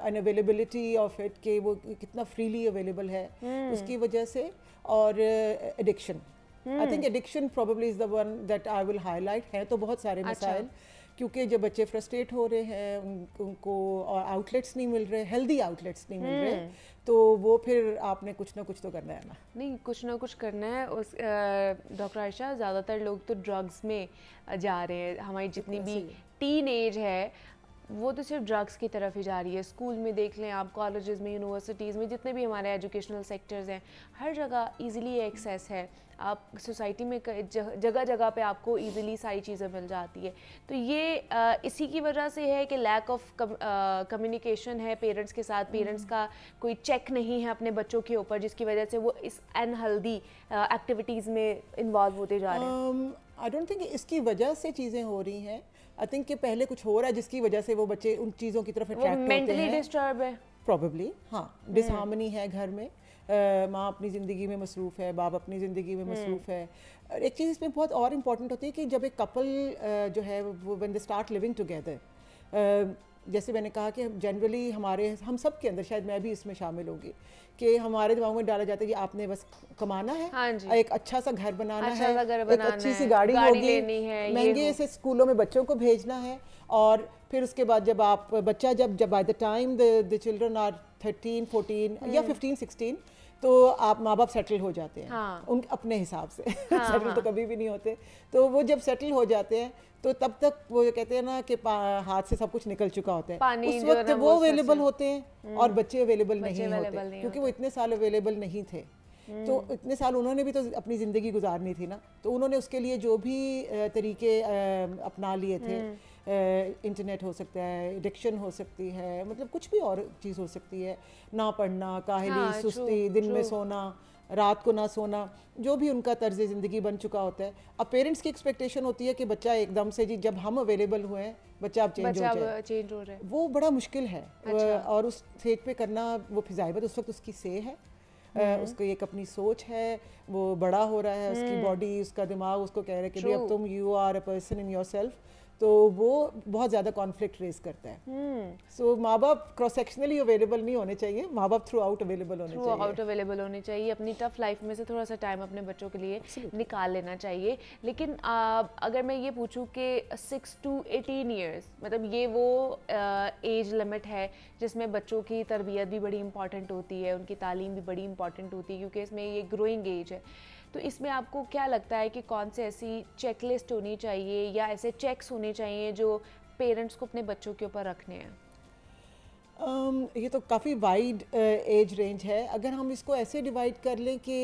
unavailability of it, कि वो कितना फ्रीली अवेलेबल है उसकी वजह से, और addiction. I think addiction probably is the one that I will highlight. हैं तो बहुत सारे मसाइल, क्योंकि जब बच्चे फ्रस्ट्रेट हो रहे हैं उनको और आउटलेट्स नहीं मिल रहे, हेल्दी आउटलेट्स नहीं मिल रहे, तो वो फिर आपने कुछ ना कुछ तो करना है ना। नहीं, कुछ ना कुछ करना है। उस डॉक्टर आयशा, ज़्यादातर लोग तो ड्रग्स में जा रहे हैं। हमारी जितनी भी टीन एज है वो तो सिर्फ ड्रग्स की तरफ ही जा रही है। स्कूल में देख लें आप, कॉलेजेस में, यूनिवर्सिटीज़ में, जितने भी हमारे एजुकेशनल सेक्टर्स हैं, हर जगह इजीली एक्सेस है। आप सोसाइटी में जगह जगह पे आपको इजीली सारी चीज़ें मिल जाती है। तो ये इसी की वजह से है कि लैक ऑफ कम्युनिकेशन है पेरेंट्स के साथ, पेरेंट्स का कोई चेक नहीं है अपने बच्चों के ऊपर, जिसकी वजह से वो इस अनहेल्दी एक्टिविटीज़ में इन्वॉल्व होते जा रहे हैं। आई डोंट थिंक इसकी वजह से चीज़ें हो रही हैं। आई थिंक कि पहले कुछ हो रहा है जिसकी वजह से वो बच्चे उन चीज़ों की तरफ अट्रैक्ट होते हैं। मेंटली डिस्टर्ब है प्रॉबेबली, हाँ, डिसहार्मनी है घर में, माँ अपनी ज़िंदगी में मसरूफ़ है, बाप अपनी ज़िंदगी में मसरूफ़ है। एक चीज़ इसमें बहुत और इम्पॉर्टेंट होती है कि जब एक कपल जो है वो when they start living together, जैसे मैंने कहा कि जनरली हम सब के अंदर, शायद मैं भी इसमें शामिल होंगी, कि हमारे दिमाग में डाला जाता है कि आपने बस कमाना है, हाँ, एक अच्छा सा घर बनाना है, एक अच्छी सी गाड़ी होगी, महंगे से स्कूलों में बच्चों को भेजना है, और फिर उसके बाद जब बच्चा जब by the time the children are 13, 14 या 15, 16, तो आप माँ बाप सेटल हो जाते हैं। उन अपने हिसाब से सेटल तो कभी भी नहीं होते। तो वो जब सेटल हो जाते हैं तो तब तक वो कहते हैं ना कि हाथ से सब कुछ निकल चुका होता है, उस वक्त वो अवेलेबल होते हैं और बच्चे अवेलेबल नहीं होते, क्योंकि वो इतने साल अवेलेबल नहीं थे। तो इतने साल उन्होंने भी तो अपनी ज़िंदगी गुजारनी थी ना, तो उन्होंने उसके लिए जो भी तरीके अपना लिए थे, इंटरनेट हो सकता है, एडिक्शन हो सकती है, मतलब कुछ भी और चीज़ हो सकती है, ना पढ़ना, काहली, सुस्ती, दिन में सोना, रात को ना सोना, जो भी उनका तर्ज ज़िंदगी बन चुका होता है। अब पेरेंट्स की एक्सपेक्टेशन होती है कि बच्चा एकदम से, जी जब हम अवेलेबल हुए हैं बच्चा अब चेंज हो जाए, वो बड़ा मुश्किल है। और उस स्टेज पे करना वो फिजाइबत, उस वक्त उसकी से है, उसको एक अपनी सोच है, वो बड़ा हो रहा है, उसकी बॉडी, उसका दिमाग उसको कह रहा है कि भाई अब तुम you are a person in yourself, तो वो बहुत ज़्यादा कॉन्फ्लिक्ट रेज करता है। सो माँ बाप क्रॉस सेक्शनली अवेलेबल नहीं होने चाहिए, माँ बाप थ्रू आउट अवेलेबल होने चाहिए। अपनी टफ लाइफ में से थोड़ा सा टाइम अपने बच्चों के लिए निकाल लेना चाहिए। लेकिन अगर मैं ये पूछूं कि 6 to 18 ईयर्स, मतलब ये वो एज लिमिट है जिसमें बच्चों की तरबियत भी बड़ी इंपॉर्टेंट होती है, उनकी तालीम भी बड़ी इंपॉर्टेंट होती है, क्योंकि इसमें ये ग्रोइंग एज है। तो इसमें आपको क्या लगता है कि कौन से ऐसी चेकलिस्ट होनी चाहिए या ऐसे चेक्स होने चाहिए जो पेरेंट्स को अपने बच्चों के ऊपर रखने हैं? ये तो काफ़ी वाइड एज रेंज है। अगर हम इसको ऐसे डिवाइड कर लें कि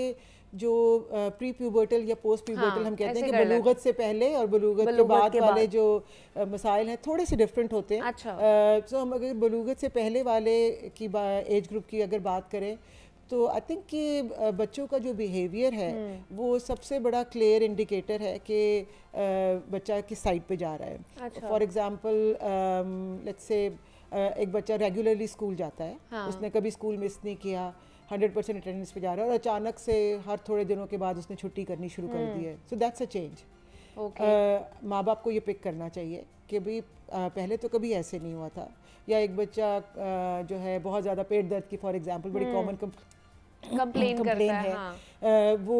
जो प्री प्यूबर्टल या पोस्ट प्यूबर्टल हम कहते हैं कि बलूगत से पहले और बलूगत के बाद वाले जो मसाइल हैं थोड़े से डिफरेंट होते हैं। अच्छा। तो हम अगर बलूगत से पहले वाले की एज ग्रुप की अगर बात करें तो आई थिंक कि बच्चों का जो बिहेवियर है वो सबसे बड़ा क्लियर इंडिकेटर है कि बच्चा किस साइड पे जा रहा है। फॉर एग्जांपल लेट्स से एक बच्चा रेगुलरली स्कूल जाता है, उसने कभी स्कूल मिस नहीं किया, 100% अटेंडेंस पे जा रहा है, और अचानक से हर थोड़े दिनों के बाद उसने छुट्टी करनी शुरू कर दी है। So that's a change. माँ बाप को ये पिक करना चाहिए कि भाई पहले तो कभी ऐसे नहीं हुआ था। या एक बच्चा जो है बहुत ज़्यादा पेट दर्द की फॉर एग्जांपल बड़ी कॉमन कंप्लेन है, हाँ। वो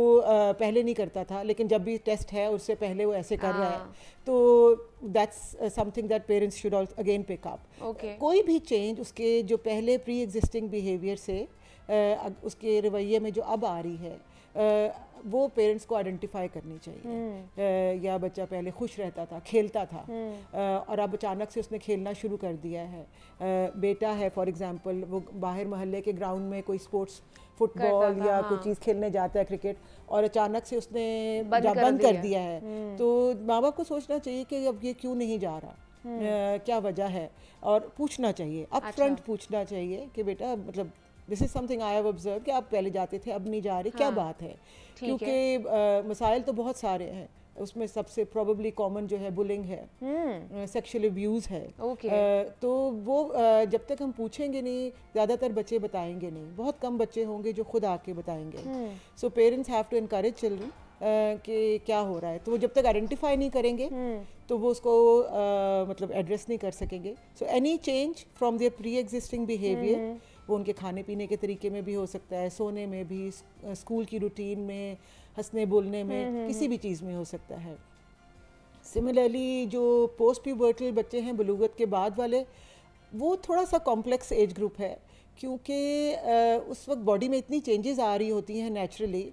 पहले नहीं करता था, लेकिन जब भी टेस्ट है उससे पहले वो ऐसे कर रहा है, तो that's something that parents should again pick up. कोई भी चेंज उसके जो पहले प्री एग्जिस्टिंग बिहेवियर से उसके रवैये में जो अब आ रही है वो पेरेंट्स को आइडेंटिफाई करनी चाहिए। या बच्चा पहले खुश रहता था, खेलता था, और अब अचानक से उसने खेलना शुरू कर दिया है। बेटा है फॉर एग्जांपल, वो बाहर मोहल्ले के ग्राउंड में कोई स्पोर्ट्स फुटबॉल या कोई चीज़ खेलने जाता है, क्रिकेट, और अचानक से उसने बंद कर दिया है। तो माँ बाप को सोचना चाहिए कि अब ये क्यों नहीं जा रहा, क्या वजह है, और पूछना चाहिए, अप फ्रंट पूछना चाहिए कि बेटा मतलब this is something I have observe कि आप पहले जाते थे अब नहीं जा रहे, क्या बात है। क्योंकि मसाइल तो बहुत सारे हैं, उसमें सबसे प्रोबेबली कॉमन जो है बुलिंग है, सेक्सुअल अब्यूज़ है। तो वो जब तक हम पूछेंगे नहीं, ज़्यादातर बच्चे बताएंगे नहीं, बहुत कम बच्चे होंगे जो खुद आके बताएंगे। So parents have to encourage children कि क्या हो रहा है। तो वो जब तक आइडेंटिफाई नहीं करेंगे तो वो उसको मतलब एड्रेस नहीं कर सकेंगे। So any change from their pre existing behaviour, वो उनके खाने पीने के तरीके में भी हो सकता है, सोने में भी, स्कूल की रूटीन में, हंसने बोलने में, किसी भी चीज़ में हो सकता है। सिमिलरली जो पोस्ट प्यूबर्टल बच्चे हैं, बलूगत के बाद वाले, वो थोड़ा सा कॉम्प्लेक्स एज ग्रुप है, क्योंकि उस वक्त बॉडी में इतनी चेंजेस आ रही होती हैं नेचुरली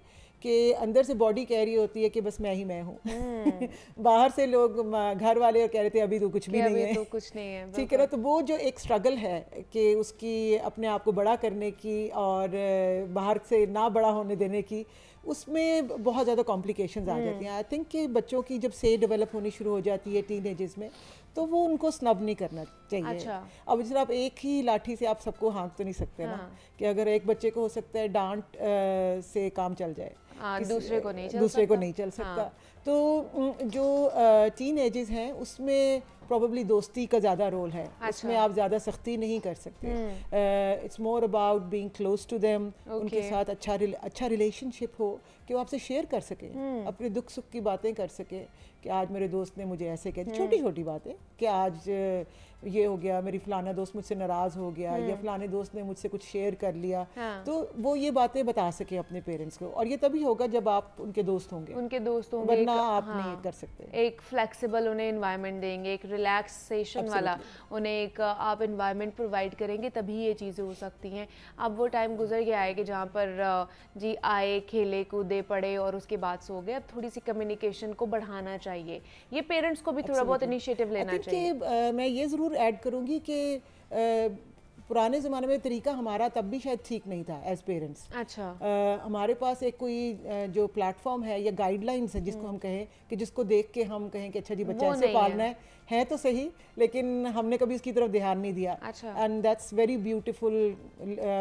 कि अंदर से बॉडी कह रही होती है कि बस मैं ही मैं हूँ। बाहर से लोग, घर वाले और कह रहे थे अभी तो कुछ भी नहीं है, तो कुछ नहीं है, ठीक है ना। तो वो जो एक स्ट्रगल है कि उसकी अपने आप को बड़ा करने की और बाहर से ना बड़ा होने देने की, उसमें बहुत ज़्यादा कॉम्प्लिकेशंस आ जाती हैं। आई थिंक कि बच्चों की जब से डेवलप होनी शुरू हो जाती है टीन एजेस में, तो वो उनको स्नब नहीं करना चाहिए। अच्छा। अब जैसे आप एक ही लाठी से आप सबको हाँक तो नहीं सकते ना, कि अगर एक बच्चे को हो सकता है डांट से काम चल जाए, दूसरे को नहीं चल सकता। तो जो टीन एजेस हैं उसमें प्रॉबेबली दोस्ती का ज़्यादा रोल है। उसमें आप ज़्यादा सख्ती नहीं कर सकते। It's more about being close to them, उनके साथ अच्छा रिलेशनशिप हो कि वो आपसे शेयर कर सके, अपने दुख सुख की बातें कर सके कि आज मेरे दोस्त ने मुझे ऐसे कह दी, छोटी छोटी बातें कि आज ये हो गया, मेरी फलाना दोस्त मुझसे नाराज़ हो गया, या फलाने दोस्त ने मुझसे कुछ शेयर कर लिया। तो वो ये बातें बता सके अपने पेरेंट्स को, और ये तभी होगा जब आप उनके दोस्त होंगे, वरना आप नहीं कर सकते। एक फ्लेक्सिबल उन्हें एनवायरनमेंट देंगे, एक रिलैक्सेशन वाला उन्हें एक आप एनवायरनमेंट प्रोवाइड करेंगे, तभी ये चीज़ें हो सकती हैं। अब वो टाइम गुजर गया है कि जहाँ पर जी आए, खेले कूदे, पढ़े और उसके बाद सो गए। अब थोड़ी सी कम्युनिकेशन को बढ़ाना चाहिए, ये पेरेंट्स को भी थोड़ा बहुत इनिशिएटिव लेना चाहिए। मैं ये ज़रूर ऐड करूँगी कि पुराने ज़माने में तरीका हमारा तब भी शायद ठीक नहीं था एज पेरेंट्स। अच्छा। हमारे पास एक कोई जो प्लेटफॉर्म है या गाइडलाइंस है जिसको हम कहें कि जिसको देख के हम कहें कि अच्छा जी बच्चा ऐसे पालना है तो सही, लेकिन हमने कभी उसकी तरफ ध्यान नहीं दिया। And that's very beautiful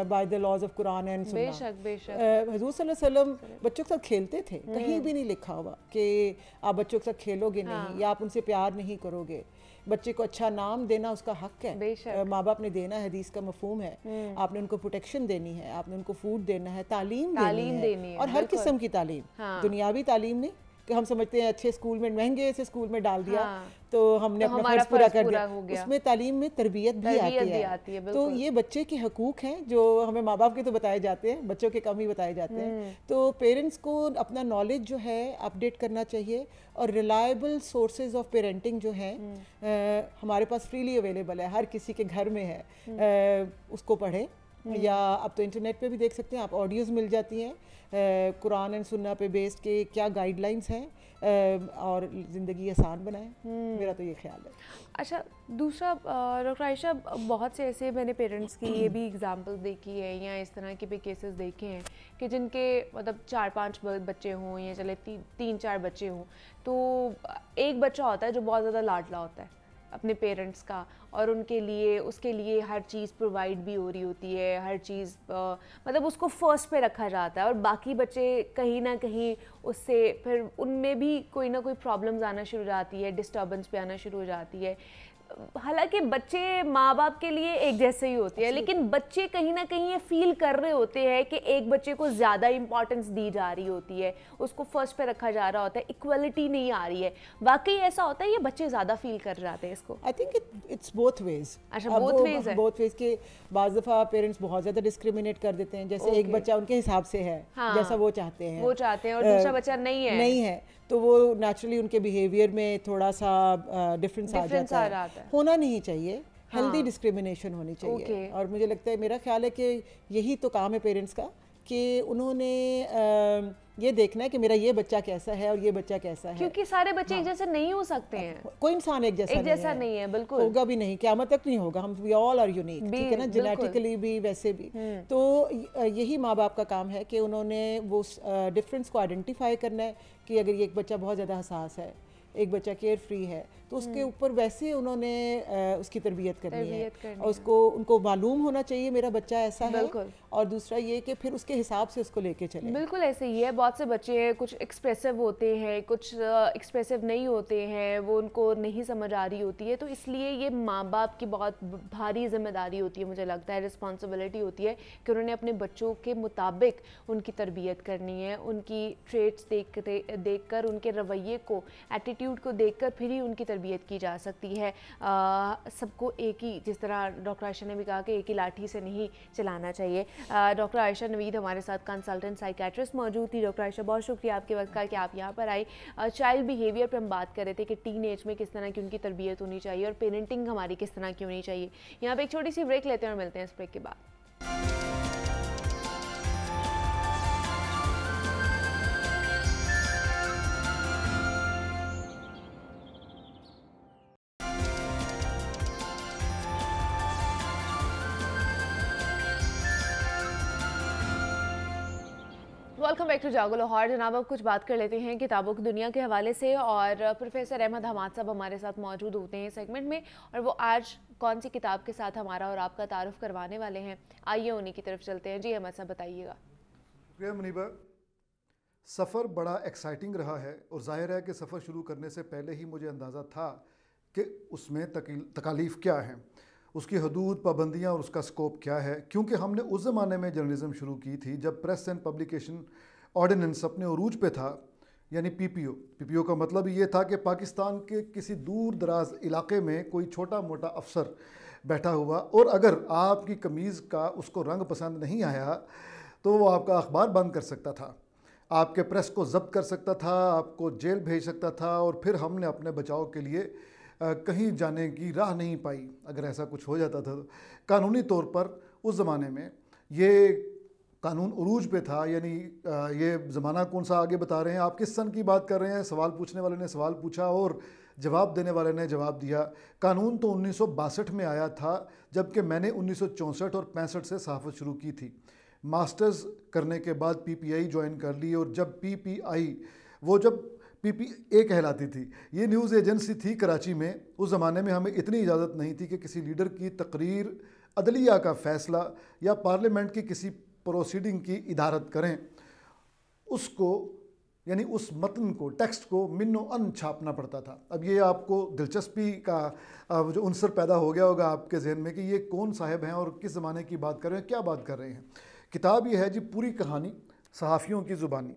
by the laws of Quran and Sunnah. बेशक हुजूर सल्लल्लाहु अलैहि वसल्लम बच्चों के साथ खेलते थे, कहीं भी नहीं लिखा हुआ कि आप बच्चों के साथ खेलोगे नहीं या आप उनसे प्यार नहीं करोगे। बच्चे को अच्छा नाम देना उसका हक है, माँ बाप ने देना है, हदीस का मफहूम है। आपने उनको प्रोटेक्शन देनी है, आपने उनको फूड देना है, तालीम देनी है, और हर किस्म की तालीम, दुनियावी तालीम नहीं कि हम समझते हैं अच्छे स्कूल में, महंगे से स्कूल में डाल दिया तो हमने अपना फर्ज पूरा कर दिया। उसमें तालीम में तरबियत भी आती है। तो ये बच्चे के हकूक हैं जो हमें माँ बाप के तो बताए जाते हैं, बच्चों के कम ही बताए जाते हैं। तो पेरेंट्स को अपना नॉलेज जो है अपडेट करना चाहिए, और रिलायबल सोर्सेज ऑफ पेरेंटिंग जो हैं हमारे पास फ्रीली अवेलेबल है, हर किसी के घर में है, उसको पढ़ें, या अब तो इंटरनेट पे भी देख सकते हैं आप, ऑडियोज़ मिल जाती हैं कुरान एंड सुन्ना पे बेस्ड के क्या गाइडलाइंस हैं और ज़िंदगी आसान बनाएं। मेरा तो ये ख्याल है। अच्छा, दूसरा डॉक्टर आयशा, बहुत से ऐसे मैंने पेरेंट्स की ये भी एग्जांपल देखी है या इस तरह के भी केसेस देखे हैं कि जिनके मतलब 4-5 बच्चे हों या चले 3-4 बच्चे हों, तो एक बच्चा होता है जो बहुत ज़्यादा लाडला होता है अपने पेरेंट्स का, और उनके लिए उसके लिए हर चीज़ प्रोवाइड भी हो रही होती है, हर चीज़ मतलब उसको फर्स्ट पे रखा जाता है, और बाकी बच्चे कहीं ना कहीं उससे फिर उनमें भी कोई ना कोई प्रॉब्लम्स आना शुरू हो जाती है, डिस्टर्बेंस पे आना शुरू हो जाती है। हालांकि बच्चे माँ बाप के लिए एक जैसे ही होते हैं, लेकिन बच्चे कहीं ना कहीं ये फील कर रहे होते हैं कि एक बच्चे को ज़्यादा इंपॉर्टेंस दी जा रही होती है, उसको फर्स्ट पे रखा जा रहा होता है, इक्वलिटी नहीं आ रही है। वाकई ऐसा होता है, ये बच्चे ज़्यादा फील कर जाते हैं इसको? I think it's both ways. अच्छा, बोथ वेज है। बोथ वेज के बाज़ दफ़ा पेरेंट्स बहुत ज़्यादा डिस्क्रिमिनेट कर देते हैं, जैसे एक बच्चा उनके हिसाब से है, जैसा वो चाहते हैं और दूसरा बच्चा नहीं है, तो वो नेचुरली उनके बिहेवियर में थोड़ा सा डिफरेंस आ जाता है। होना नहीं चाहिए, हेल्दी डिस्क्रिमिनेशन होनी चाहिए। और मुझे लगता है, मेरा ख्याल है कि यही तो काम है पेरेंट्स का कि उन्होंने ये देखना है कि मेरा ये बच्चा कैसा है और ये बच्चा कैसा है, क्योंकि सारे बच्चे एक जैसे नहीं हो सकते हैं। कोई इंसान एक जैसा नहीं है, बिल्कुल होगा भी नहीं, क़यामत तक नहीं होगा। हम वी ऑल आर यूनिक, ठीक है ना, जेनेटिकली भी वैसे भी। तो यही माँ बाप का काम है कि उन्होंने वो डिफरेंस को आइडेंटिफाई करना है कि अगर ये एक बच्चा बहुत ज़्यादा हसास है, एक बच्चा केयर फ्री है, तो उसके ऊपर वैसे उन्होंने उसकी तरबियत करनी है, और उनको मालूम होना चाहिए मेरा बच्चा ऐसा है, और दूसरा ये कि फिर उसके हिसाब से उसको लेके चले। बिल्कुल ऐसे ही है। बहुत से बच्चे हैं, कुछ एक्सप्रेसिव होते हैं, कुछ एक्सप्रेसिव नहीं होते हैं, वो उनको नहीं समझ आ रही होती है, तो इसलिए ये माँ बाप की बहुत भारी जिम्मेदारी होती है, मुझे लगता है रिस्पॉन्सिबिलिटी होती है कि उन्होंने अपने बच्चों के मुताबिक उनकी तरबियत करनी है, उनकी ट्रेट्स देख कर उनके रवैये को, एटीट्यूड को देख कर फिर ही उनकी तरबियत की जा सकती है। सबको एक ही, जिस तरह डॉक्टर आयशा ने भी कहा कि एक ही लाठी से नहीं चलाना चाहिए। डॉक्टर आयशा नवीद हमारे साथ कंसल्टेंट साइकेट्रिस्ट मौजूद थी। डॉक्टर आयशा, बहुत शुक्रिया आपके वक्त का कि आप यहाँ पर आई। चाइल्ड बिहेवियर पे हम बात कर रहे थे कि टीन एज में किस तरह की उनकी तरबियत होनी चाहिए और पेरेंटिंग हमारी किस तरह की होनी चाहिए। यहाँ पे एक छोटी सी ब्रेक लेते हैं और मिलते हैं इस ब्रेक के बाद। वेलकम बैक टू जागो लाहौर। जनाब, अब कुछ बात कर लेते हैं किताबों की दुनिया के हवाले से, और प्रोफेसर अहमद हमाद साहब हमारे साथ मौजूद होते हैं सेगमेंट में, और वो आज कौन सी किताब के साथ हमारा और आपका तारुफ करवाने वाले हैं। आइए उन्हीं की तरफ चलते हैं। जी अहमद साहब, बताइएगा। शुक्रिया मुनीबा। सफ़र बड़ा एक्साइटिंग रहा है, और जाहिर है कि सफ़र शुरू करने से पहले ही मुझे अंदाज़ा था कि उसमें तकालीफ क्या हैं, उसकी हदूद, पाबंदियाँ और उसका स्कोप क्या है। क्योंकि हमने उस ज़माने में जर्नलिज़म शुरू की थी जब प्रेस एंड पब्लिकेशन ऑर्डिनेंस अपने उरूज पे था, यानी पीपीओ का मतलब ये था कि पाकिस्तान के किसी दूर दराज इलाके में कोई छोटा मोटा अफसर बैठा हुआ, और अगर आपकी कमीज़ का उसको रंग पसंद नहीं आया तो वो आपका अखबार बंद कर सकता था, आपके प्रेस को ज़ब्त कर सकता था, आपको जेल भेज सकता था, और फिर हमने अपने बचाव के लिए कहीं जाने की राह नहीं पाई अगर ऐसा कुछ हो जाता था। तो कानूनी तौर पर उस ज़माने में ये कानून उरूज पे था, यानी ये ज़माना कौन सा आगे बता रहे हैं, आप किस सन की बात कर रहे हैं। सवाल पूछने वाले ने सवाल पूछा और जवाब देने वाले ने जवाब दिया। कानून तो 1962 में आया था, जबकि मैंने 1964 और 65 से सहाफ़त शुरू की थी। मास्टर्स करने के बाद पीपीआई ज्वाइन कर ली, और जब पीपीआई जब पीपीए कहलाती थी, ये न्यूज़ एजेंसी थी कराची में। उस ज़माने में हमें इतनी इजाज़त नहीं थी कि किसी लीडर की तकरीर, अदलिया का फ़ैसला या पार्लियामेंट की किसी प्रोसीडिंग की इदारत करें, उसको यानी उस मतन को, टेक्स्ट को मिन्नो अन छापना पड़ता था। अब ये आपको दिलचस्पी का जो उनसर पैदा हो गया होगा आपके जहन में कि ये कौन साहब हैं और किस ज़माने की बात कर रहे हैं, क्या बात कर रहे हैं। किताब ये है जी, पूरी कहानी सहाफ़ियों की ज़ुबानी,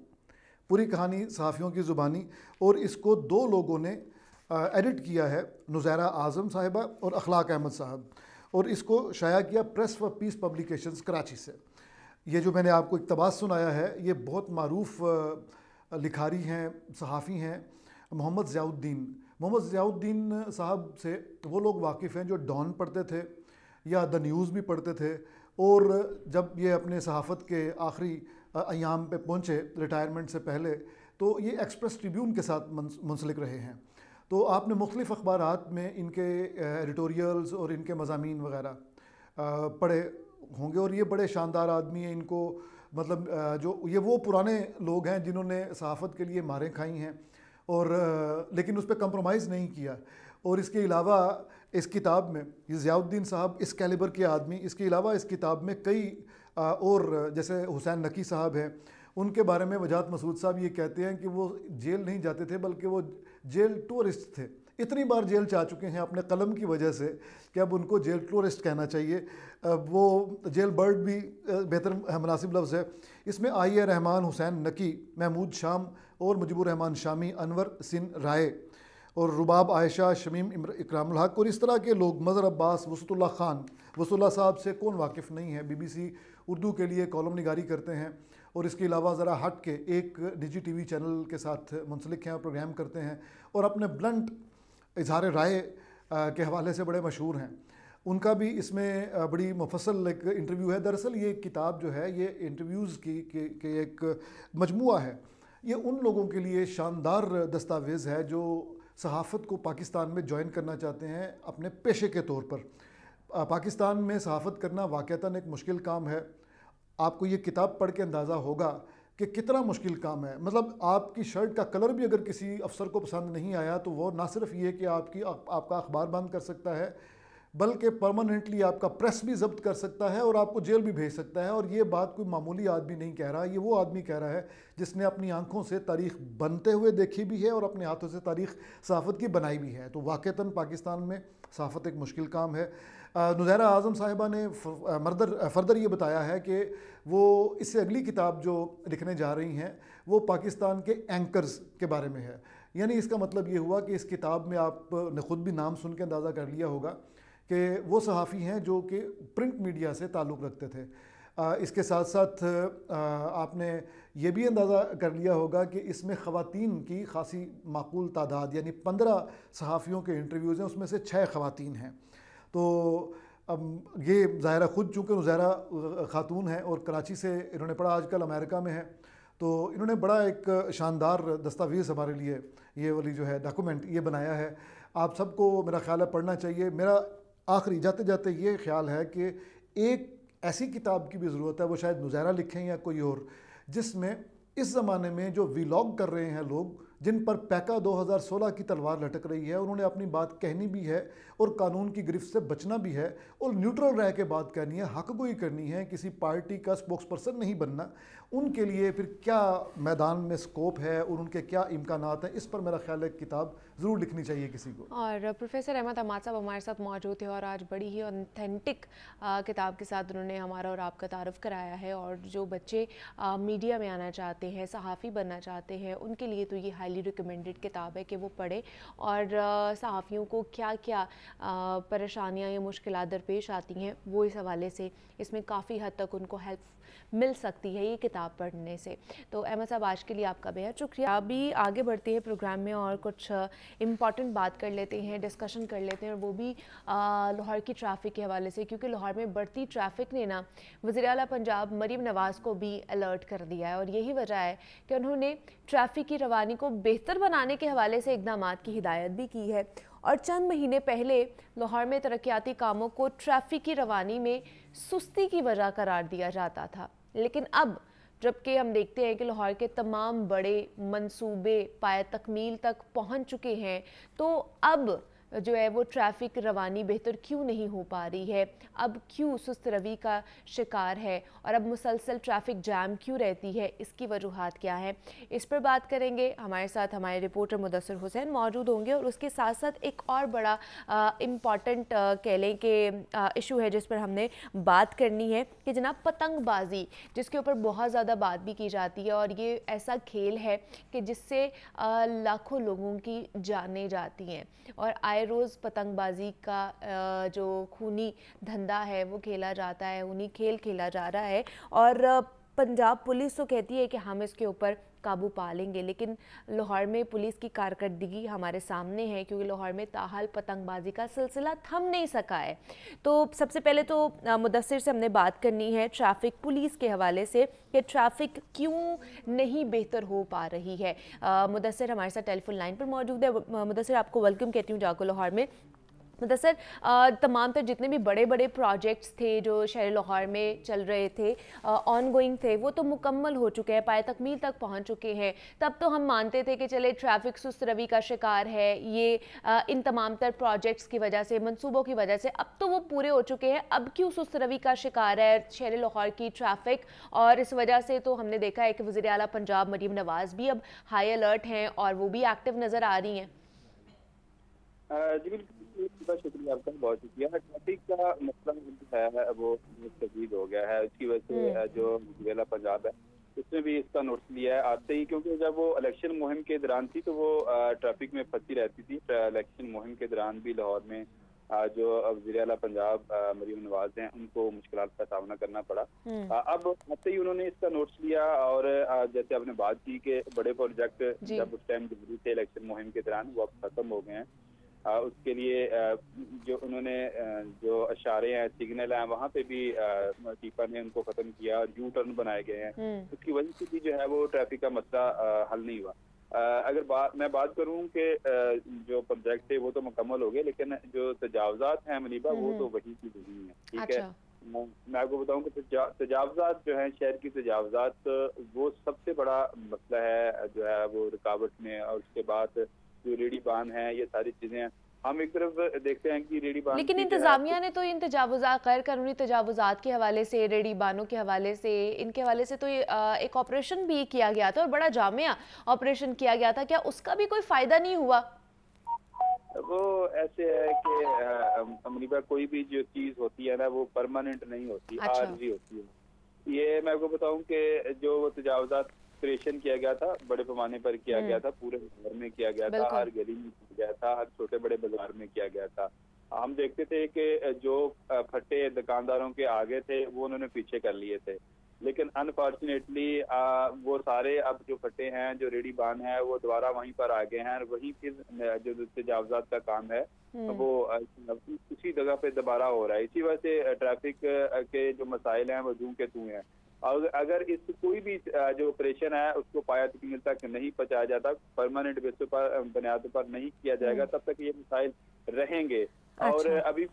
पूरी कहानी सहाफ़ियों की ज़ुबानी, और इसको दो लोगों ने एडिट किया है, नुज़ैरा आज़म साहिबा और अखलाक अहमद साहब, और इसको शाया किया press for piece publications Karachi से। ये जो मैंने आपको इक़्तिबास सुनाया है, ये बहुत मारूफ़ लिखारी हैं, सहाफ़ी हैं, मोहम्मद ज़ियाउद्दीन साहब से वो लोग वाकिफ़ हैं जो डॉन पढ़ते थे या द न्यूज़ भी पढ़ते थे, और जब ये अपने सहाफ़त के आखिरी अयाम पे पहुँचे रिटायरमेंट से पहले, तो ये एक्सप्रेस ट्रिब्यून के साथ मुंसलिक रहे हैं। तो आपने मुख्तलिफ़ अखबारात में इनके एडिटोरियल्स और इनके मज़ामीन वग़ैरह पढ़े होंगे, और ये बड़े शानदार आदमी हैं। इनको मतलब जो ये वो पुराने लोग हैं जिन्होंने सहाफ़त के लिए मारें खाई हैं, और लेकिन उस पर कंप्रोमाइज़ नहीं किया। और इसके अलावा इस किताब में ये ज़ियाउद्दीन साहब इस कैलिबर के आदमी, इसके अलावा इस किताब में कई और जैसे हुसैन नकी साहब हैं, उनके बारे में वजाहत मसूद साहब ये कहते हैं कि वो जेल नहीं जाते थे बल्कि वो जेल टूरिस्ट थे। इतनी बार जेल जा चुके हैं अपने कलम की वजह से कि अब उनको जेल टूरिस्ट कहना चाहिए। वो जेल बर्ड भी बेहतर मुनासिब लफ्ज़ है। इसमें आइया रहमान, हुसैन नकी, महमूद शाम और मुजीबुर रहमान शामी, अनवर सिन राय और रुबाब आयशा, शमीम इकरामुल हक और इस तरह के लोग, मज़हर अब्बास, वसतुल्ला ख़ान। वसतुल्ला साहब से कौन वाकिफ़ नहीं है, BBC उर्दू के लिए कॉलम निगारी करते हैं, और इसके अलावा ज़रा हट के एक निजी TV चैनल के साथ मुंसलिक हैं और प्रोग्राम करते हैं, और अपने ब्लंट इजहार राय के हवाले से बड़े मशहूर हैं। उनका भी इसमें बड़ी मुफस्सल एक इंटरव्यू है। दरअसल ये किताब जो है ये इंटरव्यूज़ की एक मजमुआ है। ये उन लोगों के लिए शानदार दस्तावेज़ है जो सहाफ़त को पाकिस्तान में ज्वाइन करना चाहते हैं अपने पेशे के तौर पर। पाकिस्तान में सहाफ़त करना वाक़तन एक मुश्किल काम है। आपको ये किताब पढ़ के अंदाज़ा होगा कि कितना मुश्किल काम है। मतलब आपकी शर्ट का कलर भी अगर किसी अफसर को पसंद नहीं आया तो वो ना सिर्फ ये कि आपका अखबार बंद कर सकता है, बल्कि परमानेंटली आपका प्रेस भी जब्त कर सकता है और आपको जेल भी भेज सकता है। और ये बात कोई मामूली आदमी नहीं कह रहा, ये वो आदमी कह रहा है जिसने अपनी आंखों से तारीख़ बनते हुए देखी भी है और अपने हाथों से तारीख़ सहाफ़त की बनाई भी है। तो वाक़तन पाकिस्तान में सहाफ़त एक मुश्किल काम है। नुज़ैरा आज़म साहिबा ने फर्दर ये बताया है कि वो इससे अगली किताब जो लिखने जा रही हैं वो पाकिस्तान के एंकर्स के बारे में है। यानी इसका मतलब ये हुआ कि इस किताब में आपने ख़ुद भी नाम सुन के अंदाज़ा कर लिया होगा कि वो सहाफ़ी हैं जो कि प्रिंट मीडिया से ताल्लुक़ रखते थे। इसके साथ साथ आपने ये भी अंदाज़ा कर लिया होगा कि इसमें ख़वातीन की खासी माकूल तादाद, यानी 15 सहाफ़ियों के इंटरव्यूज़ हैं, उसमें से 6 ख़वातीन हैं। तो अब ये ज़ाहिरा ख़ुद चूँकि नुज़ैरा ख़ातून है और कराची से इन्होंने पढ़ा, आजकल अमेरिका में है, तो इन्होंने बड़ा एक शानदार दस्तावेज़ हमारे लिए ये वाली जो है डॉक्यूमेंट ये बनाया है। आप सबको मेरा ख़्याल है पढ़ना चाहिए। मेरा आखिरी जाते जाते ये ख्याल है कि एक ऐसी किताब की भी ज़रूरत है, वो शायद नुज़ैरा लिखें या कोई और, जिसमें इस ज़माने में जो व्लॉग कर रहे हैं लोग, जिन पर पैका 2016 की तलवार लटक रही है, उन्होंने अपनी बात कहनी भी है और कानून की गिरफ्त से बचना भी है और न्यूट्रल रह के बात करनी है, हक गोई करनी है, किसी पार्टी का स्पोक्स पर्सन नहीं बनना। उनके लिए फिर क्या मैदान में स्कोप है और उनके क्या इम्कानात हैं, इस पर मेरा ख्याल है किताब ज़रूर लिखनी चाहिए किसी को। और प्रोफेसर अहमद हमाद साहब हमारे साथ मौजूद थे और आज बड़ी ही ऑथेंटिक किताब के साथ उन्होंने हमारा और आपका तारुफ कराया है। और जो बच्चे मीडिया में आना चाहते हैं, सहाफ़ी बनना चाहते हैं, उनके लिए तो ये हाईली रिकमेंडेड किताब है कि वो पढ़ें और सहाफ़ियों को क्या क्या परेशानियाँ या मुश्किलात दरपेश आती हैं वो इस हवाले से इसमें काफ़ी हद तक उनको हेल्प मिल सकती है ये किताब पढ़ने से। तो अहमद साहब आज के लिए आपका बेहद शुक्रिया। अभी आगे बढ़ते हैं प्रोग्राम में और कुछ इम्पॉर्टेंट बात कर लेते हैं, डिस्कशन कर लेते हैं, और वो भी लाहौर की ट्रैफ़िक के हवाले से, क्योंकि लाहौर में बढ़ती ट्रैफ़िक ने ना वज़ीर आला पंजाब मरीम नवाज़ को भी अलर्ट कर दिया है। और यही वजह है कि उन्होंने ट्रैफ़िक की रवानी को बेहतर बनाने के हवाले से इक़दामात की हिदायत भी की है। और चंद महीने पहले लाहौर में तरक्याती कामों को ट्रैफ़िक की रवानी में सुस्ती की वजह करार दिया जाता था, लेकिन अब जबकि हम देखते हैं कि लाहौर के तमाम बड़े मंसूबे पाए तकमील तक पहुंच चुके हैं, तो अब जो है वो ट्रैफ़िक रवानी बेहतर क्यों नहीं हो पा रही है, अब क्यों सुस्त रवि का शिकार है और अब मुसलसल ट्रैफ़िक जैम क्यों रहती है, इसकी वजूहात क्या है, इस पर बात करेंगे। हमारे साथ हमारे रिपोर्टर मुदस्सिर हुसैन मौजूद होंगे और उसके साथ साथ एक और बड़ा इम्पॉर्टेंट कह लें कि इशू है जिस पर हमने बात करनी है कि जनाब पतंगबाजी, जिसके ऊपर बहुत ज़्यादा बात भी की जाती है और ये ऐसा खेल है कि जिससे लाखों लोगों की जानें जाती हैं और आए रोज़ पतंगबाजी का जो खूनी धंधा है वो खेला जाता है, खूनी खेल खेला जा रहा है। और पंजाब पुलिस तो कहती है कि हम इसके ऊपर काबू पा लेंगे, लेकिन लाहौर में पुलिस की कारकर्दगी हमारे सामने है, क्योंकि लाहौर में ताहाल पतंगबाजी का सिलसिला थम नहीं सका है। तो सबसे पहले तो मुदस्सिर से हमने बात करनी है ट्रैफिक पुलिस के हवाले से कि ट्रैफिक क्यों नहीं बेहतर हो पा रही है। मुदस्सिर हमारे साथ टेलीफोन लाइन पर मौजूद है। मुदस्सिर, आपको वेलकम कहती हूँ जागो लाहौर में। मुदस्सिर, तमाम तर जितने भी बड़े बड़े प्रोजेक्ट्स थे जो शहर लाहौर में चल रहे थे, ऑन गोइंग थे, वो तो मुकम्मल हो चुके हैं, पाए तकमील तक पहुंच चुके हैं। तब तो हम मानते थे कि चले ट्रैफिक सुस्त रवि का शिकार है ये इन तमाम तर प्रोजेक्ट्स की वजह से, मंसूबों की वजह से। अब तो वो पूरे हो चुके हैं, अब क्यों सुस्त रवि का शिकार है शहर लाहौर की ट्रैफिक? और इस वजह से तो हमने देखा है कि वज़ीर आला पंजाब मरीम नवाज़ भी अब हाई अलर्ट हैं और वो भी एक्टिव नज़र आ रही हैं। जी बिल्कुल, शुक्रिया आपका, बहुत शुक्रिया। ट्रैफिक का मसला है वो शदीद हो गया है, इसकी वजह से जो जिला पंजाब है उसने भी इसका नोटिस लिया है आते ही, क्योंकि जब वो इलेक्शन मुहिम के दौरान थी तो वो ट्रैफिक में फंसी रहती थी। इलेक्शन मुहिम के दौरान भी लाहौर में जो वज़ीर आला पंजाब मरीम नवाज हैं उनको मुश्किलात का सामना करना पड़ा। अब आते ही उन्होंने इसका नोटिस लिया और जैसे आपने बात की कि बड़े प्रोजेक्ट जब उस टाइम जरूरी थे इलेक्शन मुहिम के दौरान वो अब खत्म हो गए हैं। उसके लिए जो उन्होंने जो इशारे हैं, सिग्नल हैं, वहाँ पे भी टीपा ने उनको खत्म किया और यू टर्न बनाए गए हैं। उसकी वजह से भी जो है वो ट्रैफिक का मसला हल नहीं हुआ। अगर मैं बात करूं कि जो प्रोजेक्ट थे वो तो मुकम्मल हो गए, लेकिन जो तजावजात हैं मुनीबा वो तो वही की वही है। ठीक है, मैं आपको बताऊं कि तजावजात जो है, शहर की तजावजात वो सबसे बड़ा मसला है जो है वो रुकावट में। और उसके बाद जो रेडी बान है, ये सारी चीजें हम एक तरफ देखते हैं कि रेडी बान, लेकिन इंतजामिया ने तो इन तजावुजात, गैर कानूनी तजावुजात के हवाले से, रेडी बानों के हवाले से, इनके हवाले से तो एक ऑपरेशन भी किया गया था और बड़ा जामिया ऑपरेशन किया गया था। क्या उसका भी कोई फायदा नहीं हुआ? वो ऐसे है कि मुनीबा कोई भी जो चीज होती है ना वो परमानेंट नहीं होती, आर्जी होती है। ये मैं आपको बताऊं कि जो तजावुजात ऑपरेशन किया गया था बड़े पैमाने पर किया गया था, पूरे शहर में किया गया था, हर गली में किया गया था, हर छोटे बड़े बाजार में किया गया था। हम देखते थे कि जो फट्टे दुकानदारों के आगे थे वो उन्होंने पीछे कर लिए थे, लेकिन अनफॉर्चुनेटली वो सारे अब जो फट्टे हैं, जो रेडी बान है, वो दोबारा वहीं पर आ गए हैं और वहीं फिर जो तजावजात का काम है वो उसी जगह पे दोबारा हो रहा है। इसी वजह से ट्रैफिक के जो मसाइल हैं वो जूं के तू हैं। अगर इस कोई भी जो ऑपरेशन है उसको पाया तकमील तक नहीं पहुंचाया जाता, परमानेंट बेसिस पर बुनियाद पर नहीं किया जाएगा, तब तक ये मसाइल रहेंगे। और अभी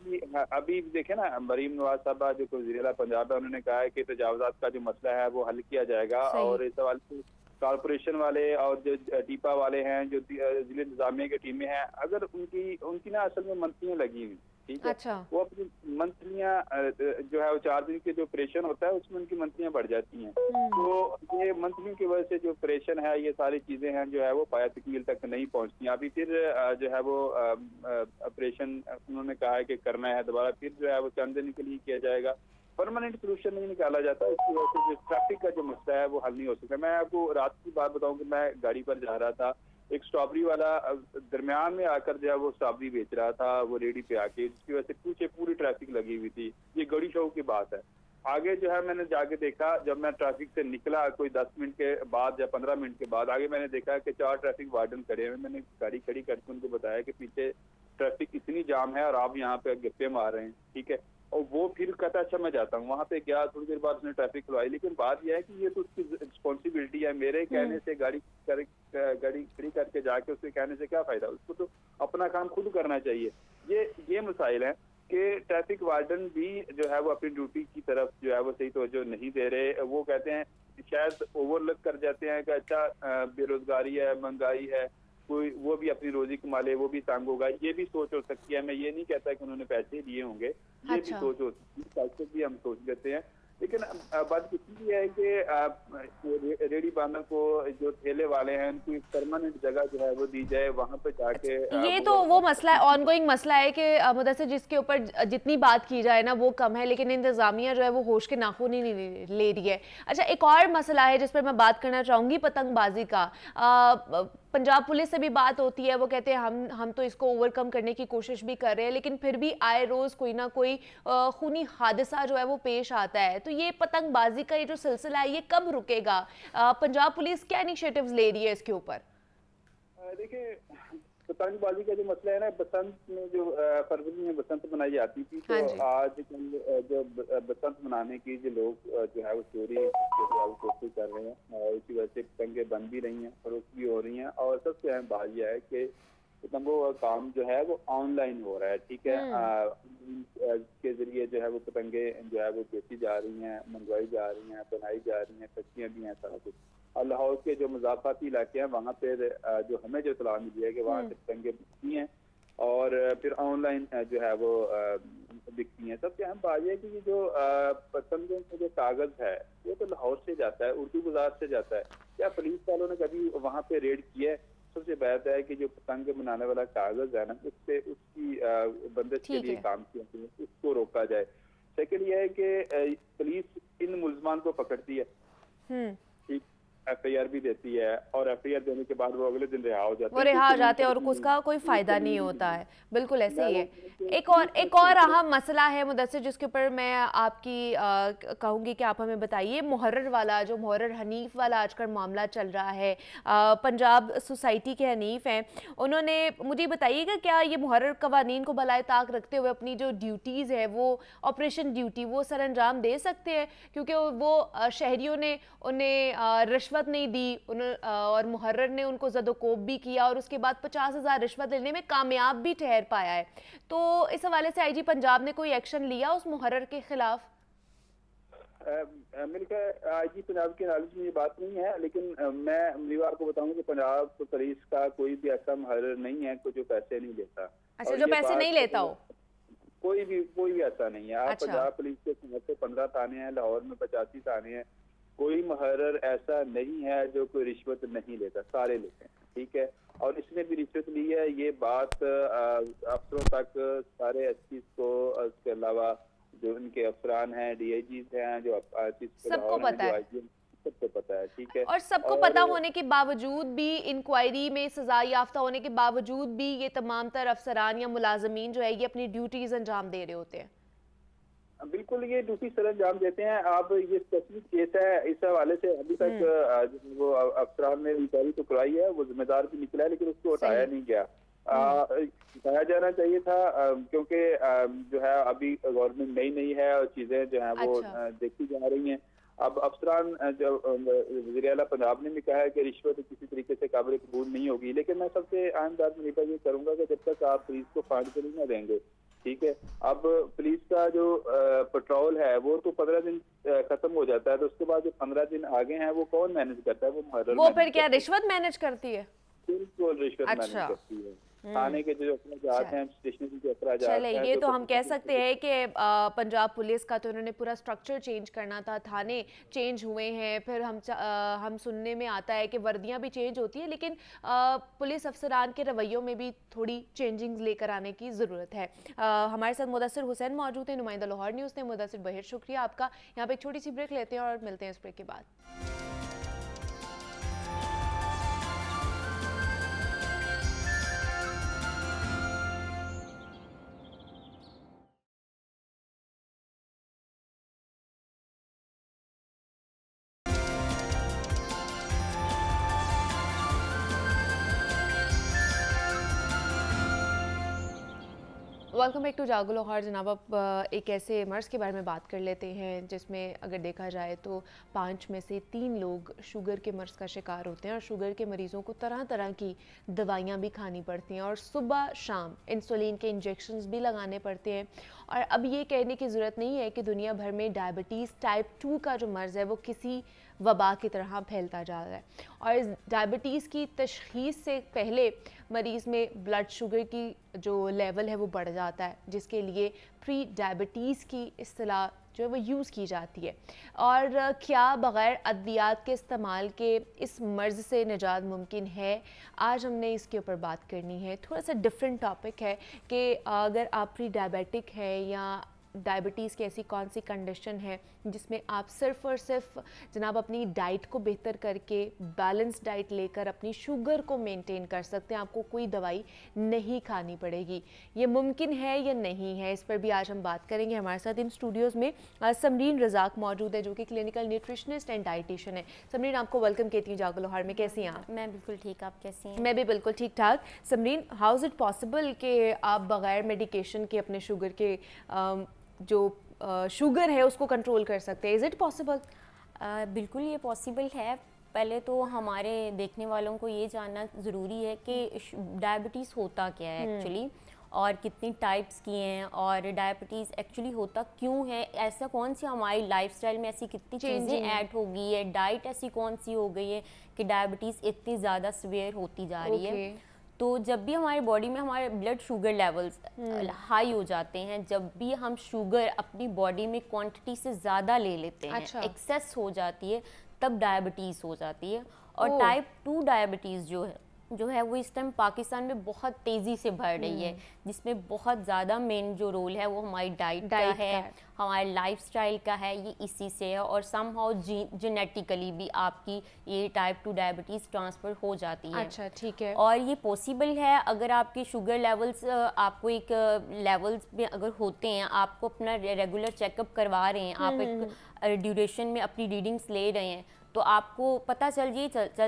भी देखे ना, मरीम नवाज साहबा जो वज़ीर आला पंजाब है उन्होंने कहा है कि तजावजात का जो मसला है वो हल किया जाएगा। और इस सवाल से कॉर्पोरेशन वाले और जो टीपा वाले हैं, जो जिले इंतजामिया की टीमें हैं, अगर उनकी ना असल में मंथलियाँ लगी हुई, ठीक है, वो अपनी मंथलियाँ जो है वो 4 दिन के जो ऑपरेशन होता है उसमें उनकी मंथलियाँ बढ़ जाती हैं। तो ये मंथलियों की वजह से जो ऑपरेशन है, ये सारी चीजें हैं जो है वो पाया तकमील तक नहीं पहुंचती। अभी फिर जो है वो ऑपरेशन उन्होंने कहा है कि करना है दोबारा, फिर जो है वो चंद दिन के लिए किया जाएगा, परमानेंट सोल्यूशन नहीं निकाला जाता। इसकी वजह से जो ट्रैफिक का जो मसला है वो हल नहीं हो सकता। मैं आपको रात की बात बताऊं कि मैं गाड़ी पर जा रहा था, एक स्ट्रॉबेरी वाला दरमियान में आकर जो है वो स्ट्रॉबेरी बेच रहा था, वो रेडी पे आके, जिसकी वजह से पीछे पूरी ट्रैफिक लगी हुई थी। ये गड़ी शो की बात है। आगे जो है मैंने जाके देखा, जब मैं ट्रैफिक से निकला कोई 10 मिनट के बाद या 15 मिनट के बाद, आगे मैंने देखा कि 4 ट्रैफिक वार्डन खड़े हुए। मैंने गाड़ी खड़ी करके उनको बताया कि पीछे ट्रैफिक इतनी जाम है और आप यहाँ पे गप्पे मार रहे हैं, ठीक है। और वो फिर कहता अच्छा मैं जाता हूँ, वहाँ पे गया, थोड़ी देर बाद उसने ट्रैफिक खुलवाई। लेकिन बात यह है कि ये तो उसकी रिस्पॉन्सिबिलिटी है, मेरे कहने से गाड़ी खड़ी करके जाके उसके कहने से क्या फायदा, उसको तो अपना काम खुद करना चाहिए। ये मसाइल हैं कि ट्रैफिक वार्डन भी जो है वो अपनी ड्यूटी की तरफ जो है वो सही तवज्जो नहीं दे रहे। वो कहते हैं शायद ओवरलुक कर जाते हैं कि अच्छा बेरोजगारी है, महंगाई है, कोई वो भी अपनी रोजी कमा ले, वो भी तंग होगा, ये भी सोच हो सकती है। मैं ये नहीं कहता कि उन्होंने पैसे दिए होंगे, ये भी सोच हो सकती है, पैसे भी हम सोच लेते हैं। लेकिन बात इतनी है कि रेडी बानर को जो ठेले वाले हैं उनको एक परमानेंट जगह जो है वो दी जाए, वहाँ पे जाके ये तो वो मसला है, ऑनगोइंग मसला है कि मुदस्सिर जिसके ऊपर जितनी बात की जाए ना वो कम है, लेकिन इंतजामिया जो है वो होश के नाखून ही नहीं ले रही है। अच्छा, एक और मसला है जिस पर मैं बात करना चाहूँगी, पतंगबाजी का। पंजाब पुलिस से भी बात होती है, वो कहते हैं हम तो इसको ओवरकम करने की कोशिश भी कर रहे हैं, लेकिन फिर भी आए रोज कोई ना कोई खूनी हादसा जो है वो पेश आता है। तो ये पतंगबाजी का ये जो सिलसिला है ये कब रुकेगा? पंजाब पुलिस क्या इनिशिएटिव्स ले रही है इसके ऊपर? देखिए, पतंगबाजी का जो मसला है ना, बसंत में जो फरवरी में बसंत मनाई जाती थी, तो आज जो बसंत मनाने की जो लोग जो है वो चोरी कोशिश कर रहे हैं और इसी वजह से पतंगें बन भी रही हैं, फरोख्त भी हो रही हैं। और सबसे अहम बात यह है कि पतंगों का काम जो है वो ऑनलाइन हो रहा है, ठीक है। के जरिए जो है वो पतंगे जो है वो बेची जा रही हैं, मंगवाई जा रही हैं, बनाई जा रही हैं, कच्चियाँ भी हैं, सारा कुछ। और लाहौर के जो मज़ाफ़ाती इलाके हैं वहाँ पर जो हमें जो इत्तला मिली है कि वहाँ से पतंगे बिकती हैं और फिर ऑनलाइन जो है वो बिकती हैं। सबसे अहम बात यह है कि ये जो पतंगों का जो कागज़ है वो तो लाहौर से जाता है, उर्दू बाजार से जाता है। क्या पुलिस वालों ने कभी वहाँ पे रेड किया है? सबसे बेहतर है कि जो पतंग बनाने वाला कागज़ है ना, उससे उसकी बंदिश के लिए काम किया जाए, उसको रोका जाए। सेकंड ये है कि पुलिस इन मुल्ज़मान को पकड़ती है, FIR भी देती है और FIR देने के बाद वो अगले दिन रिहा हो जाते हैं, वो रिहा हो जाते हैं और उसका कोई फायदा नहीं होता है। बिल्कुल ऐसे ही है। एक और अहम मसला है मुदस्सिर, जिसके ऊपर मैं आपकी कहूँगी कि आप हमें बताइए। मुहर्रर वाला, जो मुहर्रर हनीफ वाला आजकल मामला चल रहा है, पंजाब सोसाइटी के हनीफ हैं, उन्होंने मुझे बताइएगा क्या ये मुहर्रर कवानीन को भलाए ताक रखते हुए अपनी जो ड्यूटीज़ है वो ऑपरेशन ड्यूटी वो सर अंजाम दे सकते हैं? क्योंकि वो शहरियों ने उन्हें रिश्वत नहीं दी और मुहर्रर ने उनको ज़दोकोब भी किया और उसके बाद 50,000 रिश्वत लेने में कामयाब भी ठहर पाया है। तो इस हवाले से IG पंजाब ने कोई एक्शन लिया उस मुहर्रर के खिलाफ? मेरे ख्याल IG पंजाब के नॉलेज में ये बात नहीं है, लेकिन मैं अमरीवार को बताऊंगा कि पंजाब पुलिस का कोई भी ऐसा मुहर्रर नहीं है जो पैसे नहीं लेता। अच्छा, जो पैसे नहीं लेता हो? कोई भी ऐसा नहीं है। आप पंजाब पुलिस के 15 थाने हैं, लाहौर में 85 थाने हैं, कोई मुहर्रर ऐसा नहीं है जो कोई रिश्वत नहीं लेता, सारे लेते हैं, ठीक है। और इसने भी रिश्वत ली है, ये बात अफसरों तक, सारे SPs को, उसके अलावा जो उनके अफसरान हैं, DIGs हैं, जो सबको पता है, सबको पता है, ठीक है। और सबको पता होने के बावजूद भी, इंक्वायरी में सजा याफ्ता होने के बावजूद भी ये तमाम तर अफसरान या मुलाजमीन जो है ये अपनी ड्यूटीज अंजाम दे रहे होते हैं। बिल्कुल, ये ड्यूटी सर अंजाम देते हैं। आप ये स्पेसिफिक केस है, इस हवाले से अभी तक वो अफसरान ने इंक्वायरी तो कराई है, वो जिम्मेदार भी निकला है, लेकिन उसको हटाया नहीं गया। हटाया जाना चाहिए था, क्योंकि जो है अभी गवर्नमेंट नई है और चीजें जो है वो देखी जा रही हैं। अब अफसरान जो वज़ीर आला पंजाब ने भी कहा है कि रिश्वत किसी तरीके से काबिल कबूल नहीं होगी, लेकिन मैं सबसे अहम बात मुनीबा ये करूंगा कि जब तक आप पुलिस को फंड नहीं ना देंगे, ठीक है। अब पुलिस का जो पेट्रोल है वो तो 15 दिन खत्म हो जाता है, तो उसके बाद जो 15 दिन आगे हैं वो कौन मैनेज करता है? वो मुहर्रर। वो फिर क्या रिश्वत मैनेज करती है? बिल्कुल रिश्वत मैनेज करती है। थाने के जो अखराजात हैं, स्टेशनरी के अखराजात हैं, चले ये तो हम कह सकते हैं कि पंजाब पुलिस का तो उन्होंने पूरा स्ट्रक्चर चेंज करना था, थाने चेंज हुए हैं, फिर हम सुनने में आता है कि वर्दियां भी चेंज होती है, लेकिन पुलिस अफसरान के रवैयों में भी थोड़ी चेंजिंग लेकर आने की ज़रूरत है। हमारे साथ मुदस्सिर हुसैन मौजूद हैं, नुमाइंदा लाहौर न्यूज़ ने। मुदस्सिर बहुत शुक्रिया आपका। यहाँ पे एक छोटी सी ब्रेक लेते हैं और मिलते हैं इस ब्रेक के बाद। वेलकम बैक टू जागो लाहौर। जनाब, अब एक ऐसे मर्ज़ के बारे में बात कर लेते हैं जिसमें अगर देखा जाए तो 5 में से 3 लोग शुगर के मर्ज़ का शिकार होते हैं और शुगर के मरीज़ों को तरह तरह की दवाइयाँ भी खानी पड़ती हैं और सुबह शाम इंसुलिन के इंजेक्शंस भी लगाने पड़ते हैं। और अब ये कहने की ज़रूरत नहीं है कि दुनिया भर में डायबिटीज़ टाइप 2 का जो मर्ज़ है वो किसी वबा की तरह फैलता जा रहा है और इस डायबिटीज़ की तशख़ीस से पहले मरीज़ में ब्लड शुगर की जो लेवल है वो बढ़ जाता है, जिसके लिए प्री डायबिटीज़ की इस्तिलाह जो है वो यूज़ की जाती है। और क्या बग़ैर अद्वियात के इस्तेमाल के इस मर्ज़ से निजात मुमकिन है? आज हमने इसके ऊपर बात करनी है। थोड़ा सा डिफरेंट टॉपिक है कि अगर आप प्री डायबिटिक है या डायबिटीज़ की ऐसी कौन सी कंडीशन है जिसमें आप सिर्फ़ और सिर्फ जनाब अपनी डाइट को बेहतर करके बैलेंस डाइट लेकर अपनी शुगर को मेंटेन कर सकते हैं, आपको कोई दवाई नहीं खानी पड़ेगी? ये मुमकिन है या नहीं है, इस पर भी आज हम बात करेंगे। हमारे साथ इन स्टूडियोज़ में समरीन रज़ाक मौजूद है जो कि क्लिनिकल न्यूट्रिशनिस्ट एंड डाइटिशियन है। समरीन, आपको वेलकम कहती हूँ जागो लोहार में। कैसी हैं आप? मैं बिल्कुल ठीक, आप कैसी हैं? मैं भी बिल्कुल ठीक ठाक। Samreen, how is it possible कि आप बग़ैर मेडिकेशन के अपने शुगर के जो शुगर है उसको कंट्रोल कर सकते हैं? Is it possible? बिल्कुल ये पॉसिबल है। पहले तो हमारे देखने वालों को ये जानना ज़रूरी है कि डायबिटीज़ होता क्या है एक्चुअली, और कितनी टाइप्स की हैं, और डायबिटीज़ एक्चुअली होता क्यों है, ऐसा कौन सी हमारी लाइफस्टाइल में ऐसी कितनी चीज़ें ऐड हो गई है, डाइट ऐसी कौन सी हो गई है कि डायबिटीज़ इतनी ज़्यादा सीवियर होती जा रही है। तो जब भी हमारे बॉडी में हमारे ब्लड शुगर लेवल्स हाई हो जाते हैं, जब भी हम शुगर अपनी बॉडी में क्वांटिटी से ज़्यादा ले लेते हैं, एक्सेस हो जाती है, तब डायबिटीज़ हो जाती है। और टाइप 2 डायबिटीज़ जो है वो इस टाइम पाकिस्तान में बहुत तेज़ी से बढ़ रही है, जिसमें बहुत ज़्यादा मेन जो रोल है वो हमारी डाइट का है, हमारे लाइफस्टाइल का है, ये इसी से है। और समहाउ जेनेटिकली भी आपकी ये टाइप 2 डायबिटीज़ ट्रांसफ़र हो जाती है। अच्छा, ठीक है। और ये पॉसिबल है अगर आपके शुगर लेवल्स आपको एक लेवल्स में अगर होते हैं, आपको अपना रेगुलर चेकअप करवा रहे हैं, आप एक ड्यूरेशन में अपनी रीडिंग्स ले रहे हैं, तो आपको पता चल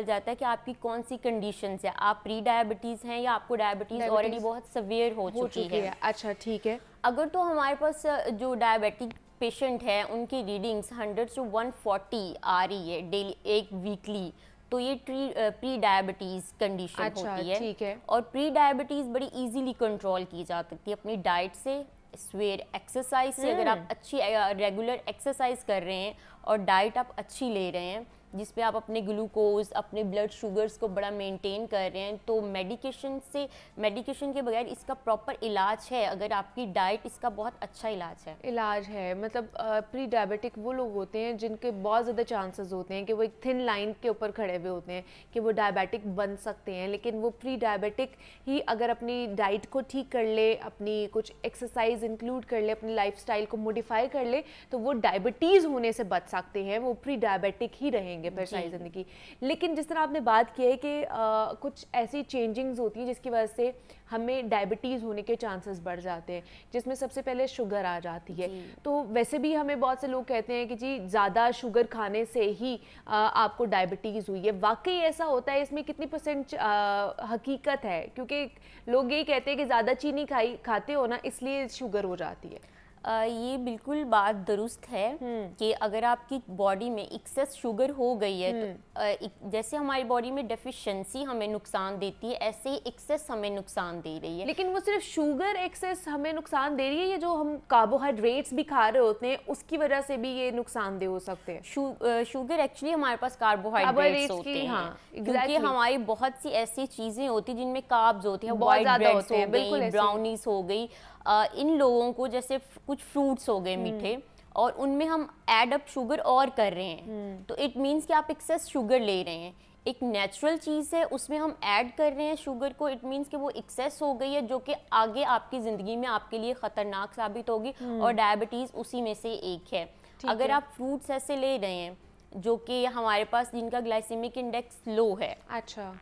जाता है कि आपकी कौन सी कंडीशंस है, आप प्री डायबिटीज़ हैं या आपको डायबिटीज़ ऑलरेडी बहुत सवेयर हो चुकी है। अच्छा, ठीक है। अगर तो हमारे पास जो डायबिटिक पेशेंट है उनकी रीडिंग्स 100 से 140 आ रही है डेली, एक वीकली, तो ये प्री डायबिटीज़ कंडीशन होती है। ठीक है। और प्री डायबिटीज़ बड़ी इजीली कंट्रोल की जा सकती है अपनी डाइट से, सवेर एक्सरसाइज से। अगर आप अच्छी रेगुलर एक्सरसाइज कर रहे हैं और डाइट आप अच्छी ले रहे हैं, जिसपे आप अपने ग्लूकोज, अपने ब्लड शुगर्स को बड़ा मेंटेन कर रहे हैं, तो मेडिकेशन के बगैर इसका प्रॉपर इलाज है। अगर आपकी डाइट इसका बहुत अच्छा इलाज है। मतलब प्री डायबिटिक वो लोग होते हैं जिनके बहुत ज़्यादा चांसेस होते हैं कि वो एक थिन लाइन के ऊपर खड़े हुए होते हैं कि वो डायबिटिक बन सकते हैं, लेकिन वो प्री डायबिटिक ही अगर अपनी डाइट को ठीक कर ले, अपनी कुछ एक्सरसाइज इंक्लूड कर ले, अपनी लाइफस्टाइल को मॉडिफाई कर ले, तो वो डायबिटीज़ होने से बच सकते हैं, वो प्री डायबिटिक ही रहेंगे फिर सारी ज़िंदगी। लेकिन जिस तरह आपने बात की है कि कुछ ऐसी चेंजिंग्स होती हैं जिसकी वजह से हमें डायबिटीज़ होने के चांसेस बढ़ जाते हैं, जिसमें सबसे पहले शुगर आ जाती है। तो वैसे भी हमें बहुत से लोग कहते हैं कि जी ज़्यादा शुगर खाने से ही आपको डायबिटीज़ हुई है। वाकई ऐसा होता है? इसमें कितनी % हकीकत है? क्योंकि लोग ये कहते हैं कि ज़्यादा चीनी खाते हो ना, इसलिए शुगर हो जाती है। ये बिल्कुल बात दुरुस्त है कि अगर आपकी बॉडी में एक्सेस शुगर हो गई है, तो जैसे हमारी बॉडी में डेफिशिएंसी हमें नुकसान देती है, ऐसे ही एक्सेस हमें नुकसान दे रही है। लेकिन वो सिर्फ शुगर एक्सेस हमें नुकसान दे रही है, ये जो हम कार्बोहाइड्रेट्स भी खा रहे होते हैं उसकी वजह से भी ये नुकसानदेह हो सकते हैं? शुगर एक्चुअली हमारे पास कार्बोहाइड्रेट्स होते हैं, क्योंकि हमारी बहुत सी ऐसी चीज़ें होती हैं जिनमें कार्ब्स होते हैं, व्हाइट ब्रेड्स हो गई, ब्राउनीज हो गई। इन लोगों को जैसे कुछ फ्रूट्स हो गए मीठे, और उनमें हम ऐड अप शुगर और कर रहे हैं, तो इट मीन्स कि आप एक्सेस शुगर ले रहे हैं। एक नेचुरल चीज़ है, उसमें हम ऐड कर रहे हैं शुगर को, इट मीन्स कि वो एक्सेस हो गई है, जो कि आगे आपकी ज़िंदगी में आपके लिए ख़तरनाक साबित होगी, और डायबिटीज़ उसी में से एक है। अगर आप फ्रूट्स ऐसे ले रहे हैं जो कि हमारे पास जिनका ग्लाइसेमिक इंडेक्स लो है, अच्छा,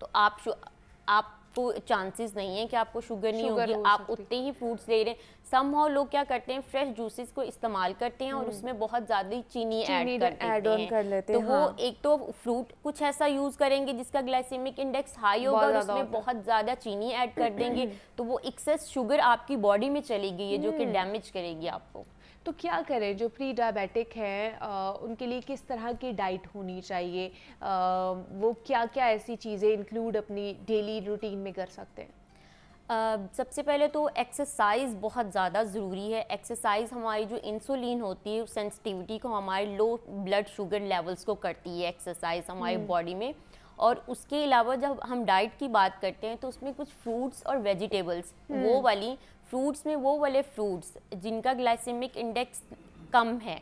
तो आपको चांसेस नहीं है कि आपको शुगर नहीं होगी, आप उतने ही फ्रूट्स ले रहे हैं। समहाउ लोग क्या करते हैं, फ्रेश जूसेस को इस्तेमाल करते हैं और उसमें बहुत ज़्यादा चीनी ऐड कर लेते हैं। तो वो एक तो फ्रूट कुछ ऐसा यूज़ करेंगे जिसका ग्लाइसेमिक इंडेक्स हाई होगा और उसमें बहुत ज़्यादा चीनी ऐड कर देंगे, तो वो एक्सेस शुगर आपकी बॉडी में चली गई है, जो कि डैमेज करेगी आपको। तो क्या करें जो प्री डायबिटिक हैं, उनके लिए किस तरह की डाइट होनी चाहिए? वो क्या क्या ऐसी चीज़ें इंक्लूड अपनी डेली रूटीन में कर सकते हैं? सबसे पहले तो एक्सरसाइज बहुत ज़्यादा ज़रूरी है। एक्सरसाइज हमारी जो इंसुलिन होती है, सेंसिटिविटी को, हमारे लो ब्लड शुगर लेवल्स को करती है एक्सरसाइज हमारी बॉडी में। और उसके अलावा जब हम डाइट की बात करते हैं तो उसमें कुछ फ्रूट्स और वेजिटेबल्स, वो वाली फ्रूट्स में वो वाले फ्रूट्स जिनका ग्लाइसेमिक इंडेक्स कम है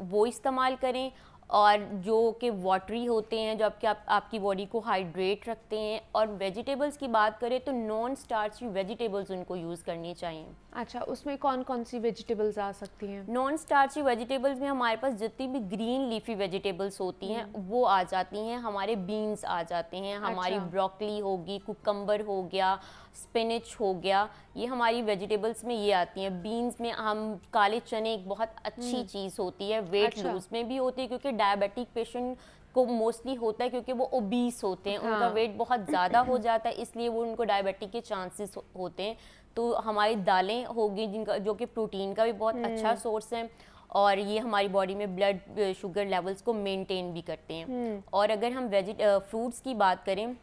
वो इस्तेमाल करें, और जो कि वाटरी होते हैं, जो आपकी बॉडी को हाइड्रेट रखते हैं। और वेजिटेबल्स की बात करें तो नॉन स्टार्ची वेजिटेबल्स उनको यूज़ करनी चाहिए। अच्छा, उसमें कौन कौन सी वेजिटेबल्स आ सकती हैं? नॉन स्टार्ची वेजिटेबल्स में हमारे पास जितनी भी ग्रीन लीफी वेजिटेबल्स होती हैं वो आ जाती हैं, हमारे बीन्स आ जाते हैं, हमारी ब्रोकली होगी, कुकम्बर हो गया, स्पिनच हो गया, ये हमारी वेजिटेबल्स में ये आती हैं। बीन्स में हम काले चने एक बहुत अच्छी चीज़ होती है, वेट लूज में भी होती है, क्योंकि डायबिटिक पेशेंट को मोस्टली होता है क्योंकि वो ओबीस होते हैं, उनका वेट बहुत ज़्यादा हो जाता है, इसलिए वो उनको डायबिटिक के चांसेस होते हैं। तो हमारी दालें होगी जिनका जो कि प्रोटीन का भी बहुत अच्छा सोर्स है, और ये हमारी बॉडी में ब्लड शुगर लेवल्स को मेंटेन भी करते हैं। और अगर हम फ्रूट्स की बात करें,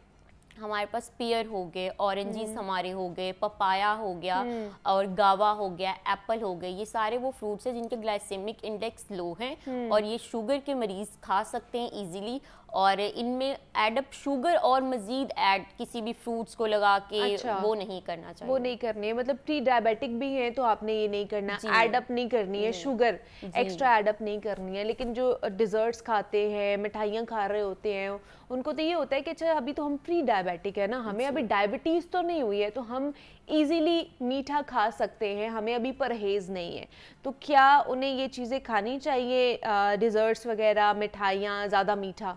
हमारे पास पेयर हो गए, ऑरेंजेस हमारे हो गए, पपाया हो गया और गावा हो गया, एप्पल हो गए, ये सारे वो फ्रूट्स हैं जिनके ग्लाइसेमिक इंडेक्स लो हैं और ये शुगर के मरीज़ खा सकते हैं इजीली। और इनमें एडअप शुगर और मजीद ऐड किसी भी फ्रूट्स को लगा के वो नहीं करना चाहिए, वो नहीं करनी है। मतलब प्री डायबिटिक भी है तो आपने ये नहीं करना, एडअप नहीं करनी है, शुगर एक्स्ट्रा एडअप नहीं करनी है। लेकिन जो डिजर्ट्स खाते हैं, मिठाइयाँ खा रहे होते हैं, उनको तो ये होता है कि अच्छा अभी तो हम प्री डायबिटिक है ना, हमें अभी डायबिटीज़ तो नहीं हुई है, तो हम इजीली मीठा खा सकते हैं, हमें अभी परहेज़ नहीं है। तो क्या उन्हें ये चीज़ें खानी चाहिए, डिज़र्ट्स वगैरह, मिठाइयाँ, ज़्यादा मीठा?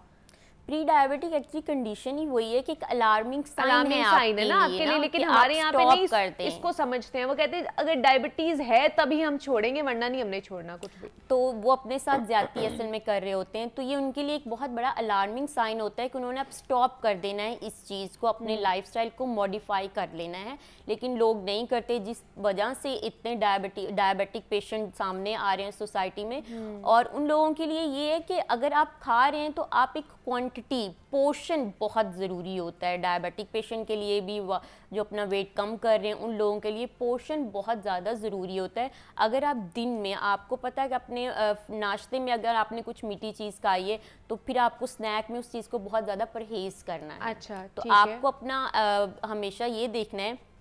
प्री डायबिटिक एक्चुअली कंडीशन ही वही है कि एक अलार्मिंग साइन है ना आपके लिए, लेकिन हमारे यहाँ पे नहीं इसको समझते हैं। वो कहते हैं अगर डायबिटीज है तभी हम छोड़ेंगे, वरना नहीं हमने छोड़ना कुछ भी। तो वो अपने साथ ज्यादती असल में कर रहे होते हैं, तो ये उनके लिए एक बहुत बड़ा अलार्मिंग साइन होता है कि उन्होंने अब स्टॉप कर देना है इस चीज़ को, अपने लाइफस्टाइल को मॉडिफाई कर लेना है। लेकिन लोग नहीं करते, जिस वजह से इतने डायबिटिक पेशेंट सामने आ रहे हैं सोसाइटी में। और उन लोगों के लिए ये है कि अगर आप खा रहे हैं तो आप एक क्वांटिटी, पोर्शन बहुत ज़रूरी होता है। डायबिटिक पेशेंट के लिए भी, जो अपना वेट कम कर रहे हैं उन लोगों के लिए पोर्शन बहुत ज़्यादा ज़रूरी होता है। अगर आप दिन में, आपको पता है कि अपने नाश्ते में अगर आपने कुछ मीठी चीज़ खाई है तो फिर आपको स्नैक में उस चीज़ को बहुत ज़्यादा परहेज़ करना है। अच्छा, तो आपको अपना हमेशा ये देखना है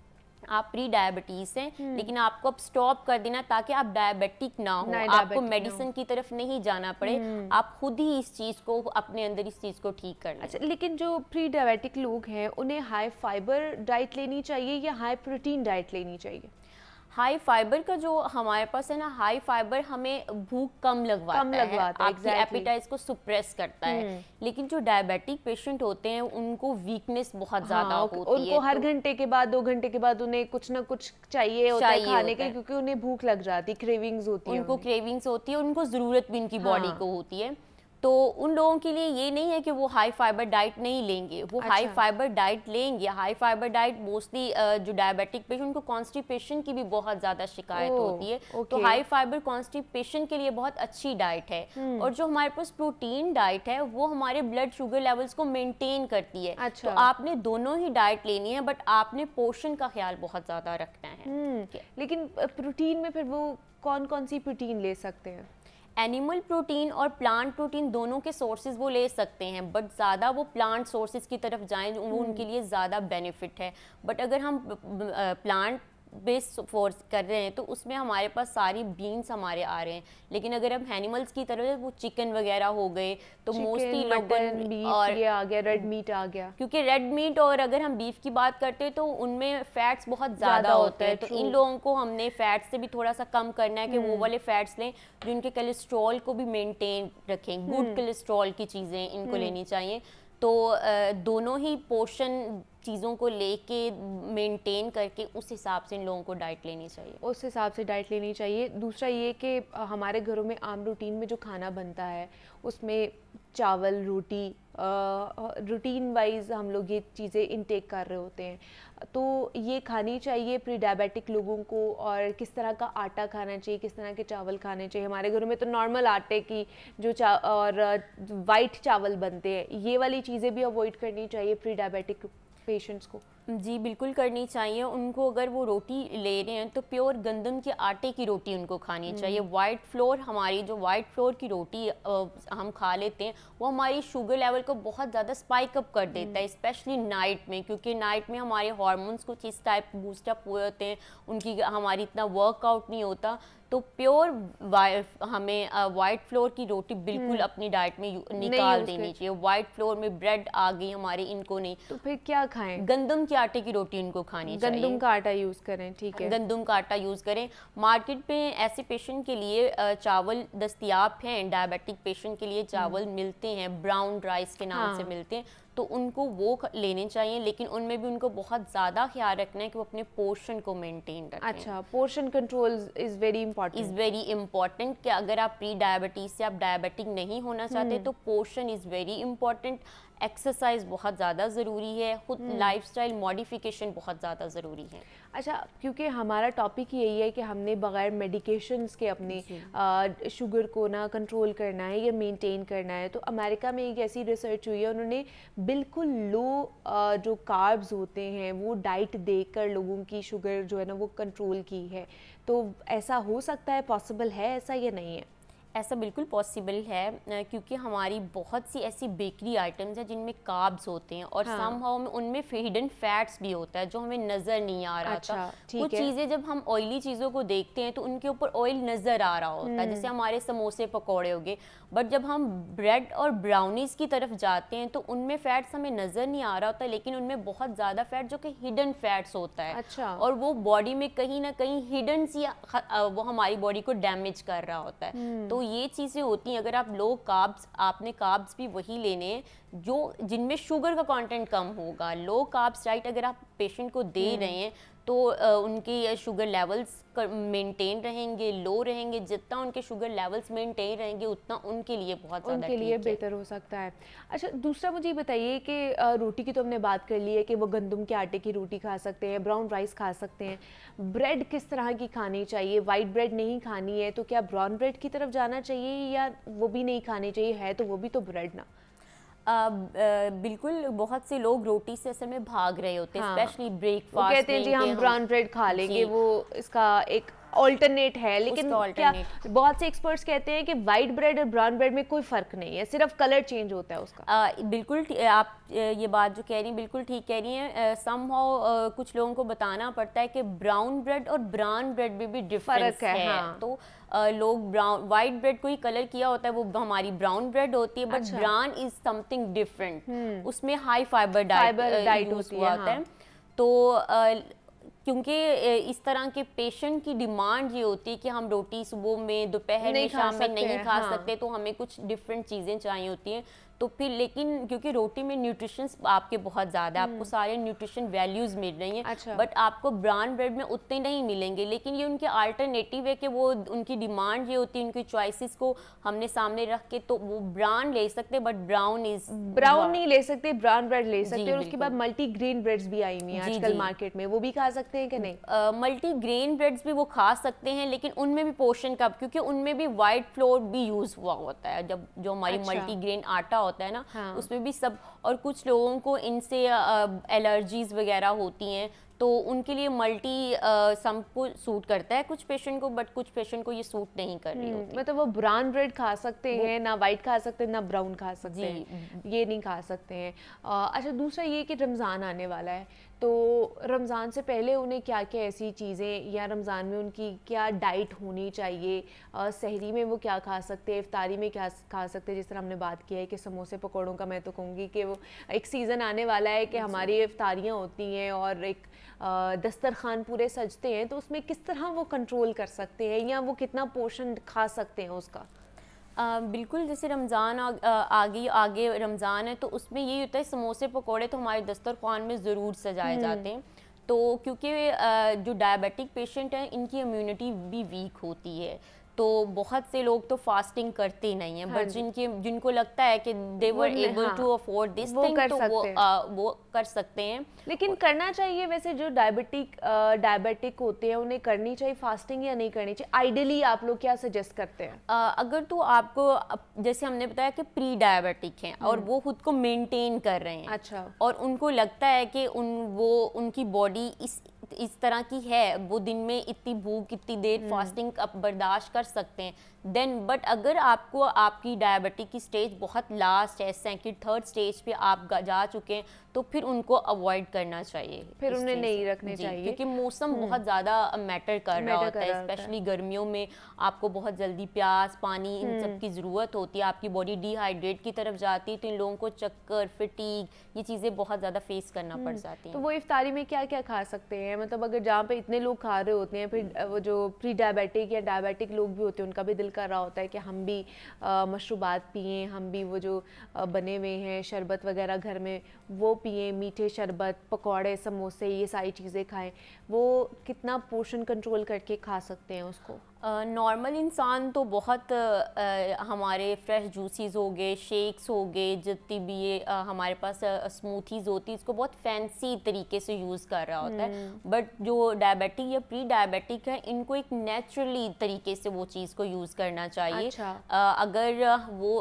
आप प्री डायबिटीज हैं, लेकिन आपको अब स्टॉप कर देना ताकि आप डायबिटिक ना हो, आपको मेडिसिन की तरफ नहीं जाना पड़े, आप खुद ही इस चीज को अपने अंदर इस चीज को ठीक कर लें। अच्छा, लेकिन जो प्री डायबिटिक लोग हैं उन्हें हाई फाइबर डाइट लेनी चाहिए या हाई प्रोटीन डाइट लेनी चाहिए? हाई फाइबर का जो हमारे पास है ना, हाई फाइबर हमें भूख कम लगवाता है, आपकी एपेटाइट को सुप्रेस करता है। लेकिन जो डायबिटिक पेशेंट होते हैं उनको वीकनेस बहुत ज्यादा होती है, उनको हर घंटे के बाद 2 घंटे के बाद उन्हें कुछ ना कुछ चाहिए होता है खाने के, क्योंकि उन्हें भूख लग जाती, क्रेविंग्स होती है, उनको क्रेविंग्स होती है, उनको जरूरत भी उनकी बॉडी को होती है। तो उन लोगों के लिए ये नहीं है कि वो हाई फाइबर डाइट नहीं लेंगे, वो हाई फाइबर डाइट लेंगे। हाई फाइबर डाइट मोस्टली जो डायबिटिक पेशेंट, उनको कॉन्स्टिपेशन की भी बहुत ज़्यादा शिकायत होती है, तो हाई फाइबर कॉन्स्टिपेशन के लिए बहुत अच्छी डाइट है। और जो हमारे पास प्रोटीन डाइट है वो हमारे ब्लड शुगर लेवल्स को मेंटेन करती है। तो आपने दोनों ही डाइट लेनी है, बट आपने पोर्शन का ख्याल बहुत ज़्यादा रखना है। लेकिन प्रोटीन में फिर वो कौन कौन सी प्रोटीन ले सकते हैं? एनिमल प्रोटीन और प्लांट प्रोटीन दोनों के सोर्सेज वो ले सकते हैं, बट ज़्यादा वो प्लांट सोर्सेज की तरफ जाएं, वो उनके लिए ज़्यादा बेनिफिट है। बट अगर हम प्लांट बेस फोर्स कर रहे हैं तो उसमें हमारे पास सारी बीन्स हमारे आ रहे हैं। लेकिन अगर हम एनिमल्स की तरफ, वो चिकन वगैरह हो गए तो मोस्टली लोगों, और ये आ गया, रेड मीट आ गया, क्योंकि रेड मीट, और अगर हम बीफ की बात करते हैं तो उनमें फैट्स बहुत ज़्यादा होते हैं। तो इन लोगों को हमने फैट्स से भी थोड़ा सा कम करना है कि वो वाले फैट्स लें जो इनके कोलेस्ट्रॉल को भी मेंटेन रखें। गुड कोलेस्ट्रॉल की चीज़ें इनको लेनी चाहिए। तो दोनों ही पोर्शन चीज़ों को लेके मेंटेन करके उस हिसाब से इन लोगों को डाइट लेनी चाहिए, उस हिसाब से डाइट लेनी चाहिए। दूसरा ये कि हमारे घरों में आम रूटीन में जो खाना बनता है उसमें चावल, रोटी, रूटीन वाइज हम लोग ये चीज़ें इनटेक कर रहे होते हैं, तो ये खानी चाहिए प्री डायबिटिक लोगों को। और किस तरह का आटा खाना चाहिए, किस तरह के चावल खाने चाहिए? हमारे घरों में तो नॉर्मल आटे की जो और वाइट चावल बनते हैं, ये वाली चीज़ें भी अवॉइड करनी चाहिए प्री डायबिटिक पेशेंट्स को। जी बिल्कुल करनी चाहिए उनको। अगर वो रोटी ले रहे हैं तो प्योर गंदम के आटे की रोटी उनको खानी चाहिए। वाइट फ्लोर, हमारी जो वाइट फ्लोर की रोटी हम खा लेते हैं वो हमारी शुगर लेवल को बहुत ज़्यादा स्पाइक अप कर देता है, स्पेशली नाइट में, क्योंकि नाइट में हमारे हार्मोन्स कुछ इस टाइप बूस्टअप हुए होते हैं, उनकी हमारी इतना वर्कआउट नहीं होता। तो प्योर हमें वाइट फ्लोर की रोटी बिल्कुल अपनी डाइट में निकाल देनी चाहिए। वाइट फ्लोर में ब्रेड आ गई हमारी, इनको नहीं। तो फिर क्या खाएं? गंदम के आटे की रोटी उनको खानी चाहिए, गंदम का आटा यूज करें, ठीक है, गंदम का आटा यूज करें। मार्केट पे ऐसे पेशेंट के लिए चावल दस्तयाब हैं, डायबिटिक पेशेंट के लिए चावल मिलते हैं, ब्राउन राइस के नाम से मिलते हैं, तो उनको वो लेने चाहिए, लेकिन उनमें भी उनको बहुत ज़्यादा ख्याल रखना है कि वो अपने पोर्शन को मेंटेन रखें। अच्छा, portion control is very important कि अगर आप प्री डायबिटीज से आप डायबिटिक नहीं होना चाहते तो portion is very important. Exercise बहुत ज़्यादा ज़रूरी है, खुद लाइफस्टाइल मॉडिफिकेशन बहुत ज़्यादा ज़रूरी है। अच्छा, क्योंकि हमारा टॉपिक यही है कि हमने बगैर मेडिकेशंस के अपनी शुगर को ना कंट्रोल करना है या मेंटेन करना है, तो अमेरिका में एक ऐसी रिसर्च हुई है, उन्होंने बिल्कुल लो जो कार्ब्स होते हैं वो डाइट देकर लोगों की शुगर जो है ना वो कंट्रोल की है। तो ऐसा हो सकता है, पॉसिबल है ऐसा या नहीं है? ऐसा बिल्कुल पॉसिबल है, क्योंकि हमारी बहुत सी ऐसी बेकरी आइटम्स हैं जिनमें कार्ब्स होते हैं और समहाउ में उनमें हिडन फैट्स भी होता है जो हमें नज़र नहीं आ रहा था। कुछ चीज़ें जब हम ऑयली चीज़ों को देखते हैं तो उनके ऊपर ऑयल नज़र आ रहा होता है, जैसे हमारे समोसे पकौड़े हो गए, बट जब हम ब्रेड और ब्राउनीज़ की तरफ जाते हैं तो उनमें फ़ैट्स हमें नज़र नहीं आ रहा होता, लेकिन उनमें बहुत ज़्यादा फैट जो कि हिडन फैट्स होता है। अच्छा। और वो बॉडी में कहीं ना कहीं हिडन सी वो हमारी बॉडी को डैमेज कर रहा होता है। तो ये चीज़ें होती हैं। अगर आप लो कार्ब्स, आपने कार्ब्स भी वही लेने हैं जो जिनमें शुगर का कंटेंट कम होगा। लो कार्ब्स डाइट अगर आप पेशेंट को दे रहे हैं तो उनके शुगर लेवल्स मेंटेन रहेंगे, लो रहेंगे। जितना उनके शुगर लेवल्स मेंटेन रहेंगे उतना उनके लिए बहुत ज़्यादा उनके लिए बेहतर हो सकता है। अच्छा, दूसरा मुझे ये बताइए कि रोटी की तो हमने बात कर ली है कि वो गंदम के आटे की रोटी खा सकते हैं, ब्राउन राइस खा सकते हैं। ब्रेड किस तरह की खानी चाहिए? वाइट ब्रेड नहीं खानी है तो क्या ब्राउन ब्रेड की तरफ जाना चाहिए या वो भी नहीं खानी चाहिए? है तो वो भी तो ब्रेड ना। बिल्कुल, बहुत से लोग रोटी से असल में भाग रहे होते हैं, स्पेशली ब्रेकफास्ट। कहते हैं जी हम ब्राउन ब्रेड खा लेंगे, वो इसका एक ऑल्टरनेट है, लेकिन क्या बहुत से एक्सपर्ट्स कहते हैं कि वाइट ब्रेड और ब्राउन ब्रेड में कोई फर्क नहीं है, सिर्फ कलर चेंज होता है उसका। बिल्कुल आप ये बात जो कह रही हैं बिल्कुल ठीक कह रही हैं। समहाउ कुछ लोगों को बताना पड़ता है कि ब्राउन ब्रेड और ब्राउन ब्रेड में भी डिफरेंस है। हाँ। तो लोग ब्राउन वाइट ब्रेड को ही कलर किया होता है, वो हमारी ब्राउन ब्रेड होती है, but brown is something different. उसमें हाई फाइबर डाइट होता है। तो क्योंकि इस तरह के पेशेंट की डिमांड ये होती है कि हम रोटी सुबह में, दोपहर में, शाम में नहीं खा सकते, तो हमें कुछ डिफरेंट चीज़ें चाहिए होती हैं। तो फिर लेकिन क्योंकि रोटी में न्यूट्रिशंस आपके बहुत ज़्यादा है, आपको सारे न्यूट्रिशन वैल्यूज़ मिल रही हैं। अच्छा। बट आपको ब्राउन ब्रेड में उतने नहीं मिलेंगे, लेकिन ये उनके अल्टरनेटिव है कि वो उनकी डिमांड ये होती है, उनकी चॉइसेस को हमने सामने रख के तो वो ब्राउन ले सकते, बट ब्राउन नहीं ले सकते, ब्राउन ब्रेड ले सकते हैं। और उसके बाद मल्टी ग्रेन ब्रेड्स भी आई हुई हैं आजकल मार्केट में, वो भी खा सकते हैं कि नहीं? मल्टी ग्रेन ब्रेड्स भी वो खा सकते हैं, लेकिन उनमें भी पोर्शन कम, क्योंकि उनमें भी वाइट फ्लोर भी यूज़ हुआ होता है। जब जो हमारी मल्टी ग्रेन आटा होता है ना, हाँ। उसमें भी सब, और कुछ लोगों को इनसे एलर्जीज वगैरह होती हैं, तो उनके लिए मल्टी सबको सूट करता है, कुछ पेशेंट को, बट कुछ पेशेंट को ये सूट नहीं कर रही होती। मतलब वो ब्राउन ब्रेड खा सकते हैं, ना वाइट खा सकते हैं, ना ब्राउन खा सकते हैं, ये नहीं खा सकते हैं। अच्छा, दूसरा ये कि रमज़ान आने वाला है, तो रमज़ान से पहले उन्हें क्या क्या ऐसी चीज़ें, या रमज़ान में उनकी क्या डाइट होनी चाहिए? सहरी में वो क्या खा सकते हैं, इफ्तारी में क्या खा सकते हैं? जिस तरह हमने बात की है कि समोसे पकौड़ों का, मैं तो कहूँगी कि वो एक सीज़न आने वाला है कि हमारी इफ्तारियाँ होती हैं और एक दस्तरखान पूरे सजते हैं, तो उसमें किस तरह वो कंट्रोल कर सकते हैं या वो कितना पोर्शन खा सकते हैं उसका? बिल्कुल, जैसे रमज़ान आगे रमज़ान है, तो उसमें यही होता है, समोसे पकोड़े तो हमारे दस्तरखान में ज़रूर सजाए जाते हैं। तो क्योंकि जो डायबिटिक पेशेंट हैं इनकी इम्यूनिटी भी वीक होती है, तो बहुत से लोग तो फास्टिंग करते नहीं हैं, बट जिनको लगता है कि they were able to afford this thing, तो वो कर सकते हैं। लेकिन करना चाहिए वैसे, जो डायबिटिक होते हैं उन्हें करनी चाहिए फास्टिंग या नहीं करनी चाहिए? आइडियली आप लोग क्या सजेस्ट करते हैं? अगर तो आपको, जैसे हमने बताया कि प्री डायबिटिक हैं और वो खुद को मेंटेन कर रहे हैं, अच्छा, और उनको लगता है कि उनकी बॉडी इस तरह की है, वो दिन में इतनी भूख, इतनी देर फास्टिंग बर्दाश्त कर सकते हैं, देन। बट अगर आपको आपकी डायबिटिक की स्टेज बहुत लास्ट है, सेकंड थर्ड स्टेज पे आप जा चुके हैं, तो फिर उनको अवॉइड करना चाहिए, फिर उन्हें नहीं रखने चाहिए, क्योंकि मौसम बहुत ज़्यादा मैटर कर रहा होता है। स्पेशली गर्मियों में आपको बहुत जल्दी प्यास, पानी, इन सब की ज़रूरत होती है, आपकी बॉडी डिहाइड्रेट की तरफ जाती है, तो इन लोगों को चक्कर, फिटीग, ये चीज़ें बहुत ज़्यादा फेस करना पड़ जाती हैं। तो वो इफ्तारी में क्या क्या खा सकते हैं, मतलब अगर जहाँ पे इतने लोग खा रहे होते हैं, फिर वो जो प्री डायबिटिक या डायबिटिक लोग भी होते हैं उनका भी दिल कर रहा होता है कि हम भी मशरूबात पिएं, हम भी वो जो बने हुए हैं शरबत वगैरह घर में वो पिएं, मीठे शरबत, पकौड़े, समोसे, ये सारी चीज़ें खाएं, वो कितना पोर्शन कंट्रोल करके खा सकते हैं उसको? नॉर्मल इंसान तो बहुत हमारे फ्रेश जूसीज़ हो गए, शेक्स हो गए, जितनी भी ये हमारे पास स्मूथीज़ होती है, इसको बहुत फैंसी तरीके से यूज़ कर रहा होता है। बट जो डायबिटिक या प्री डायबिटिक है, इनको एक नेचुरली तरीके से वो चीज़ को यूज़ करना चाहिए। अगर वो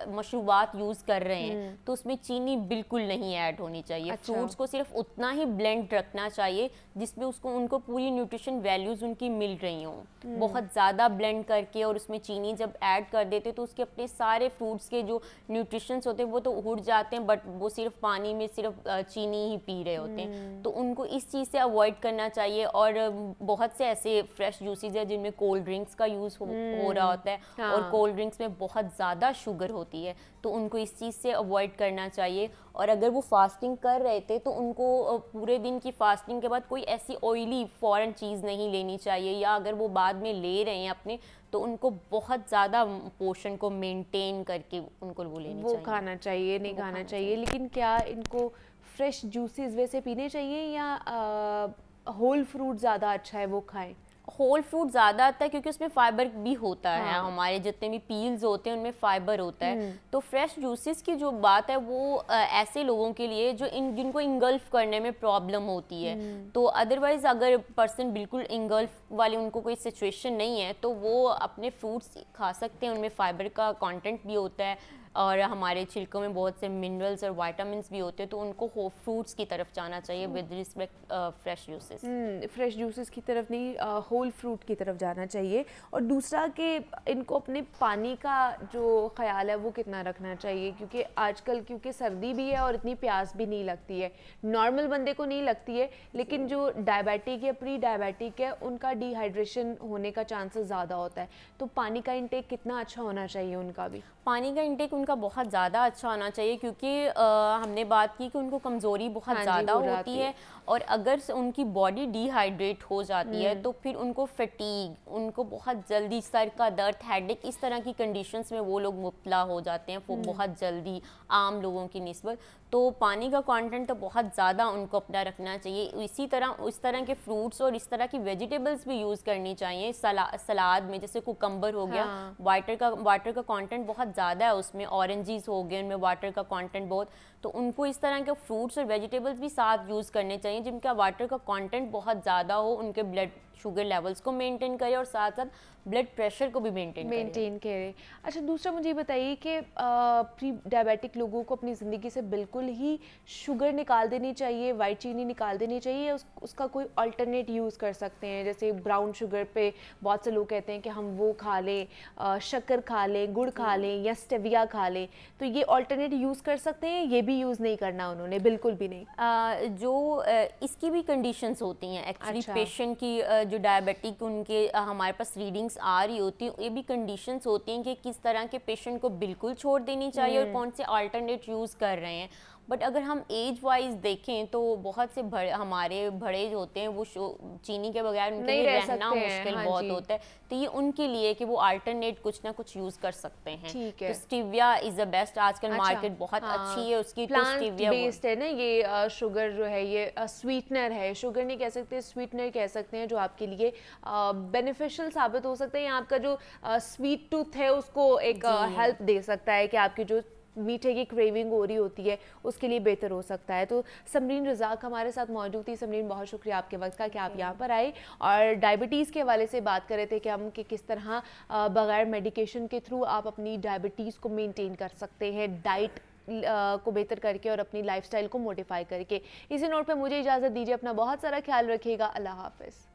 मशरूबात यूज़ कर रहे हैं तो उसमें चीनी बिल्कुल नहीं ऐड होनी चाहिए। फ्रूट्स को सिर्फ उतना ही ब्लेंड रखना चाहिए जिसमें उसको उनको पूरी न्यूट्रिशन वैल्यूज़ उनकी मिल रही हों। बहुत ज़्यादा ब्लेंड करके और उसमें चीनी जब ऐड कर देते तो उसके अपने सारे फ्रूट्स के जो न्यूट्रिशंस होते हैं वो तो उड़ जाते हैं, बट वो सिर्फ पानी में सिर्फ चीनी ही पी रहे होते हैं। तो उनको इस चीज़ से अवॉइड करना चाहिए। और बहुत से ऐसे फ्रेश जूसेस हैं जिनमें कोल्ड ड्रिंक्स का यूज़ हो रहा होता है, और कोल्ड ड्रिंक्स में बहुत ज़्यादा शुगर होती है, तो उनको इस चीज़ से अवॉइड करना चाहिए। और अगर वो फास्टिंग कर रहे थे तो उनको पूरे दिन की फास्टिंग के बाद कोई ऐसी ऑयली फ़ौरन चीज़ नहीं लेनी चाहिए, या अगर वो बाद में ले रहे हैं अपने तो उनको बहुत ज़्यादा पोर्शन को मेंटेन करके उनको वो लेनी चाहिए, वो खाना चाहिए, नहीं खाना चाहिए। लेकिन क्या इनको फ्रेश जूसेस वैसे पीने चाहिए या होल फ्रूट ज़्यादा अच्छा है वो खाएं? होल फ्रूट ज़्यादा आता है क्योंकि उसमें फाइबर भी होता है। हमारे जितने भी पील्स होते हैं उनमें फाइबर होता है। तो फ्रेश जूसेस की जो बात है वो ऐसे लोगों के लिए जो जिनको इंगल्फ करने में प्रॉब्लम होती है। तो अदरवाइज अगर पर्सन बिल्कुल इंगल्फ वाले उनको कोई सिचुएशन नहीं है तो वो अपने फ्रूट्स खा सकते हैं, उनमें फाइबर का कंटेंट भी होता है और हमारे छिलकों में बहुत से मिनरल्स और विटामिन्स भी होते हैं, तो उनको फ्रूट्स की तरफ जाना चाहिए with respect fresh juices. Fresh juices की तरफ नहीं, होल फ्रूट की तरफ जाना चाहिए। और दूसरा कि इनको अपने पानी का जो ख्याल है वो कितना रखना चाहिए, क्योंकि आजकल क्योंकि सर्दी भी है और इतनी प्यास भी नहीं लगती है, नॉर्मल बंदे को नहीं लगती है, लेकिन जो डायबिटिक या प्री डायबिटिक है उनका डिहाइड्रेशन होने का चांसेस ज़्यादा होता है। तो पानी का इंटेक कितना अच्छा होना चाहिए उनका भी? पानी का इंटेक उनका बहुत ज़्यादा अच्छा होना चाहिए, क्योंकि हमने बात की कि उनको कमज़ोरी बहुत ज़्यादा होती है, और अगर उनकी बॉडी डिहाइड्रेट हो जाती है तो फिर उनको फटीग, उनको बहुत जल्दी सर का दर्द, हेडेक, इस तरह की कंडीशंस में वो लोग मुब्तला हो जाते हैं वो बहुत जल्दी आम लोगों की निस्बत। तो पानी का कंटेंट तो बहुत ज़्यादा उनको अपना रखना चाहिए। इसी तरह इस तरह के फ्रूट्स और इस तरह की वेजिटेबल्स भी यूज़ करनी चाहिए सलाद में, जैसे कुकम्बर हो गया, वाटर का कंटेंट बहुत ज़्यादा है उसमें, ऑरेंजेस हो गए उनमें वाटर का कंटेंट बहुत, तो उनको इस तरह के फ्रूट्स और वेजिटेबल्स भी साथ यूज़ करने चाहिए जिनका वाटर का कंटेंट बहुत ज़्यादा हो, उनके ब्लड शुगर लेवल्स को मेंटेन करे और साथ साथ ब्लड प्रेशर को भी मेंटेन करे। अच्छा, दूसरा मुझे बताइए कि प्री डायबिटिक लोगों को अपनी ज़िंदगी से बिल्कुल ही शुगर निकाल देनी चाहिए, वाइट चीनी निकाल देनी चाहिए, उसका कोई अल्टरनेट यूज़ कर सकते हैं? जैसे ब्राउन शुगर पे बहुत से लोग कहते हैं कि हम वो खा लें, शक्कर खा लें, गुड़ खा लें या स्टेविया खा लें, तो ये अल्टरनेट यूज़ कर सकते हैं? ये भी यूज़ नहीं करना उन्होंने, बिल्कुल भी नहीं? इसकी भी कंडीशंस होती हैं एक्चुअली। पेशेंट की जो डायबिटिक उनके हमारे पास रीडिंग्स आ रही होती है, ये भी कंडीशंस होती हैं कि किस तरह के पेशेंट को बिल्कुल छोड़ देनी चाहिए और कौन से अल्टरनेट यूज़ कर रहे हैं। बट अगर हम एज वाइज देखें तो बहुत से हमारे बड़े जो होते हैं वो चीनी के बगैर उनके लिए रहना मुश्किल बहुत होता है, तो ये उनके लिए कि वो अल्टरनेट कुछ ना कुछ यूज़ कर सकते हैं। ठीक है। तो स्टीविया इज़ द बेस्ट, आजकल मार्केट बहुत अच्छी है उसकी, तो स्टीविया बेस्ड है ना ये शुगर जो है, ये स्वीटनर है, शुगर नहीं कह सकते, स्वीटनर कह सकते हैं, जो आपके लिए बेनिफिशियल साबित हो सकता है, या आपका जो स्वीट टूथ है उसको एक हेल्प दे सकता है कि आपकी जो मीठे की क्रेविंग हो रही होती है उसके लिए बेहतर हो सकता है। तो समरीन रज़ाक हमारे साथ मौजूद थी। समरीन, बहुत शुक्रिया आपके वक्त का कि आप यहाँ पर आए और डायबिटीज़ के हवाले से बात कर रहे थे कि हम कि किस तरह बगैर मेडिकेशन के थ्रू आप अपनी डायबिटीज़ को मेंटेन कर सकते हैं, डाइट को बेहतर करके और अपनी लाइफस्टाइल को मॉडिफाई करके। इसी नोट पे मुझे इजाज़त दीजिए, अपना बहुत सारा ख्याल रखिएगा। अल्लाह हाफ़िज़।